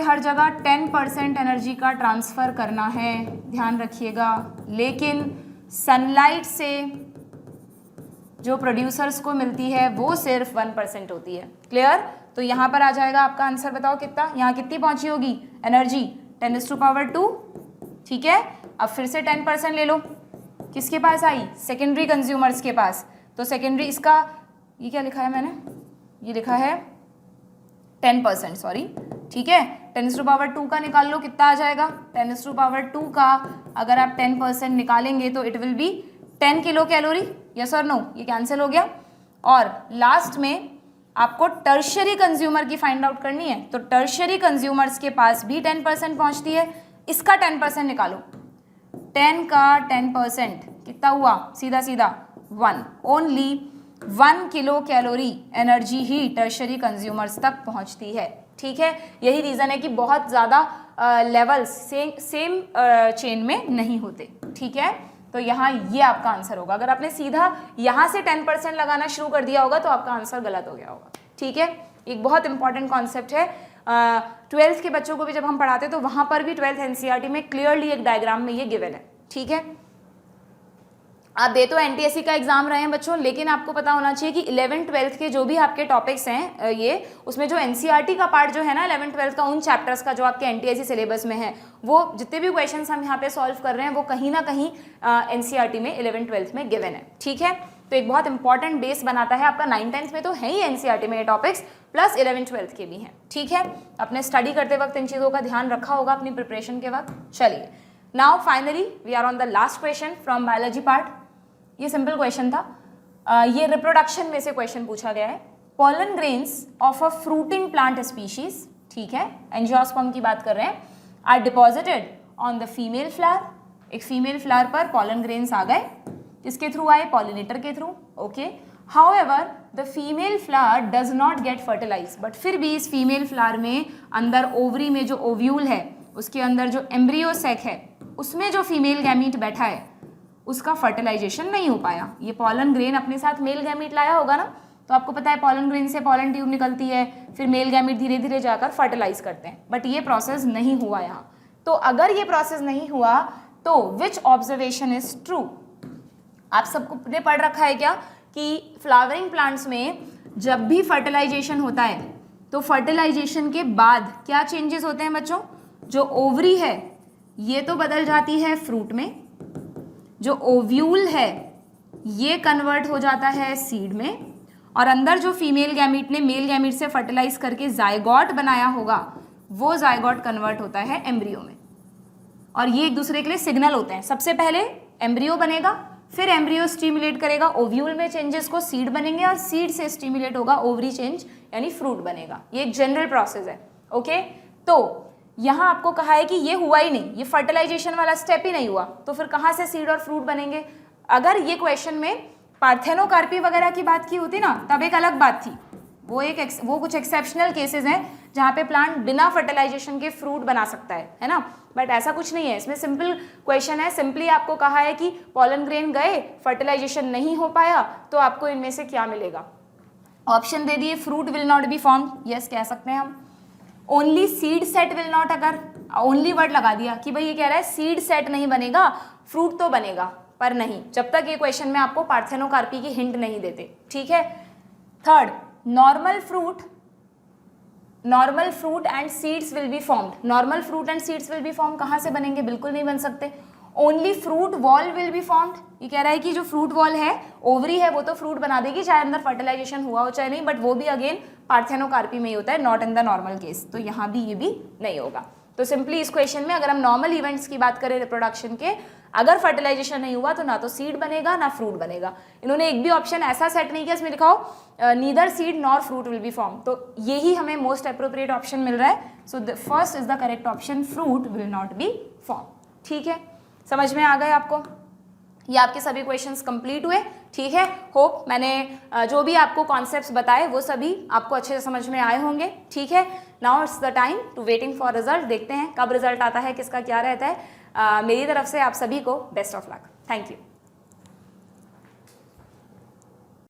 हर जगह 10% एनर्जी का ट्रांसफ़र करना है, ध्यान रखिएगा। लेकिन सनलाइट से जो प्रोड्यूसर्स को मिलती है वो सिर्फ 1% होती है। क्लियर? तो यहाँ पर आ जाएगा आपका आंसर, बताओ कितना, यहाँ कितनी पहुँची होगी एनर्जी, 10⁻²। ठीक है, अब फिर से 10% ले लो, किसके पास आई, सेकेंडरी कंज्यूमर्स के पास। तो सेकेंडरी, इसका ये क्या लिखा है मैंने, ये लिखा है 10%, सॉरी। ठीक है, 10⁻² का निकाल लो, कितना आ जाएगा, 10⁻² का अगर आप 10% निकालेंगे तो it will be 10 kilo calorie, yes और नो, ये कैंसिल हो गया। और लास्ट में आपको टर्शरी कंज्यूमर की फाइंड आउट करनी है, तो टर्शरी कंज्यूमर्स के पास भी 10% पहुंचती है, इसका 10% निकालो, 10 का 10% कितना हुआ, सीधा सीधा 1, ओनली 1 किलो कैलोरी एनर्जी ही टर्शरी कंज्यूमर्स तक पहुंचती है। ठीक है, यही रीज़न है कि बहुत ज़्यादा लेवल्स सेम चेन में नहीं होते, ठीक है। तो यहाँ ये आपका आंसर होगा। अगर आपने सीधा यहाँ से 10% लगाना शुरू कर दिया होगा तो आपका आंसर गलत हो गया होगा, ठीक है। एक बहुत इंपॉर्टेंट कॉन्सेप्ट है, 12th के बच्चों को भी जब हम पढ़ाते तो वहाँ पर भी 12th NCERT में क्लियरली एक डायग्राम में ये गिवन है, ठीक है। आप दे तो NTSC का एग्जाम रहे हैं बच्चों, लेकिन आपको पता होना चाहिए कि 11th 12th के जो भी आपके टॉपिक्स हैं ये, उसमें जो NCERT का पार्ट जो है ना 11th 12th का, उन चैप्टर्स का जो आपके NTSC सिलेबस में है, वो जितने भी क्वेश्चंस हम यहाँ पे सॉल्व कर रहे हैं वो कहीं ना कहीं NCERT में 11th 12th में गिवन है, ठीक है। तो एक बहुत इंपॉर्टेंट बेस बनाता है आपका। 9th 10th में तो है ही NCERT में ये टॉपिक्स, प्लस 11th 12th के भी हैं, ठीक है। अपने स्टडी करते वक्त इन चीज़ों का ध्यान रखा होगा अपनी प्रिपरेशन के वक्त। चलिए, now finally we are on the last question from biology part. ये सिंपल क्वेश्चन था, ये रिप्रोडक्शन में से क्वेश्चन पूछा गया है। Pollen grains of a fruiting plant species, ठीक है, एंजियोस्पर्म की बात कर रहे हैं, are deposited on the female flower. एक फीमेल फ्लावर पर पॉलन ग्रेन्स आ गए, किसके थ्रू आए? पॉलिनेटर के थ्रू, okay. However the female flower does not gate fertilise, but फिर भी इस फीमेल फ्लावर में अंदर ओवरी में जो ओव्यूल है, उसके अंदर जो एम्ब्रियो सैक है, उसमें जो फीमेल गैमीट बैठा है उसका फर्टिलाइजेशन नहीं हो पाया। ये पॉलन ग्रेन अपने साथ मेल गैमीट लाया होगा ना, तो आपको पता है पॉलन ग्रेन से पॉलन ट्यूब निकलती है, फिर मेल गैमीट धीरे धीरे जाकर फर्टिलाइज करते हैं, बट ये प्रोसेस नहीं हुआ यहाँ। तो अगर ये प्रोसेस नहीं हुआ तो विच ऑब्जर्वेशन इज ट्रू? आप सबको ने पढ़ रखा है क्या कि फ्लावरिंग प्लांट्स में जब भी फर्टिलाइजेशन होता है तो फर्टिलाइजेशन के बाद क्या चेंजेस होते हैं बच्चों? जो ओवरी है ये तो बदल जाती है फ्रूट में, जो ओव्यूल है ये कन्वर्ट हो जाता है सीड में, और अंदर जो फीमेल गैमीट ने मेल गैमीट से फर्टिलाइज करके जायगॉट बनाया होगा वो जायगॉट कन्वर्ट होता है एम्ब्रियो में। और ये एक दूसरे के लिए सिग्नल होते हैं। सबसे पहले एम्ब्रियो बनेगा, फिर एम्ब्रियो स्टिमुलेट करेगा ओव्यूल में चेंजेस को, सीड बनेंगे, और सीड से स्टिमुलेट होगा ओवरी चेंज यानी फ्रूट बनेगा। ये एक जनरल प्रोसेस है, ओके। तो यहाँ आपको कहा है कि ये हुआ ही नहीं, ये फर्टिलाइजेशन वाला स्टेप ही नहीं हुआ, तो फिर कहाँ से सीड और फ्रूट बनेंगे? अगर ये क्वेश्चन में पार्थेनोकार्पी वगैरह की बात की होती ना तब एक अलग बात थी, वो कुछ एक्सेप्शनल केसेस हैं जहाँ पे प्लांट बिना फर्टिलाइजेशन के फ्रूट बना सकता है ना, बट ऐसा कुछ नहीं है। इसमें सिंपल क्वेश्चन है, सिंपली आपको कहा है कि पॉलन ग्रेन गए, फर्टिलाइजेशन नहीं हो पाया, तो आपको इनमें से क्या मिलेगा? ऑप्शन दे दिए, fruit will not be form, yes कह सकते हैं हम। Only seed set will not, अगर ओनली वर्ड लगा दिया कि भाई ये कह रहा है सीड सेट नहीं बनेगा, फ्रूट तो बनेगा, पर नहीं, जब तक ये क्वेश्चन में आपको पार्थेनोकार्पी की हिंट नहीं देते, ठीक है। Third, normal fruit and seeds will be formed. Normal fruit and seeds will be form कहाँ से बनेंगे? बिल्कुल नहीं बन सकते। Only fruit wall will be formed, ये कह रहा है कि जो फ्रूट वॉल है, ओवरी है, वो तो फ्रूट बना देगी चाहे अंदर फर्टिलाइजेशन हुआ हो चाहे नहीं, बट वो भी अगेन पार्थेनोकार्पी में ही होता है, not in the normal case. तो यहाँ भी ये भी नहीं होगा। तो सिंपली इस क्वेश्चन में अगर हम नॉर्मल इवेंट्स की बात करें रिप्रोडक्शन के, अगर फर्टिलाइजेशन नहीं हुआ तो ना तो सीड बनेगा ना फ्रूट बनेगा। इन्होंने एक भी ऑप्शन ऐसा सेट नहीं किया इसमें लिखा हो neither seed nor fruit will be form, तो यही हमें मोस्ट अप्रोप्रिएट ऑप्शन मिल रहा है। So the first is the correct option, fruit will not be form, ठीक है। समझ में आ गए आपको? ये आपके सभी क्वेश्चंस कंप्लीट हुए, ठीक है। होप मैंने जो भी आपको कॉन्सेप्ट्स बताए वो सभी आपको अच्छे से समझ में आए होंगे, ठीक है। Now it's the time to waiting for result. देखते हैं कब रिजल्ट आता है, किसका क्या रहता है। मेरी तरफ से आप सभी को best of luck. Thank you.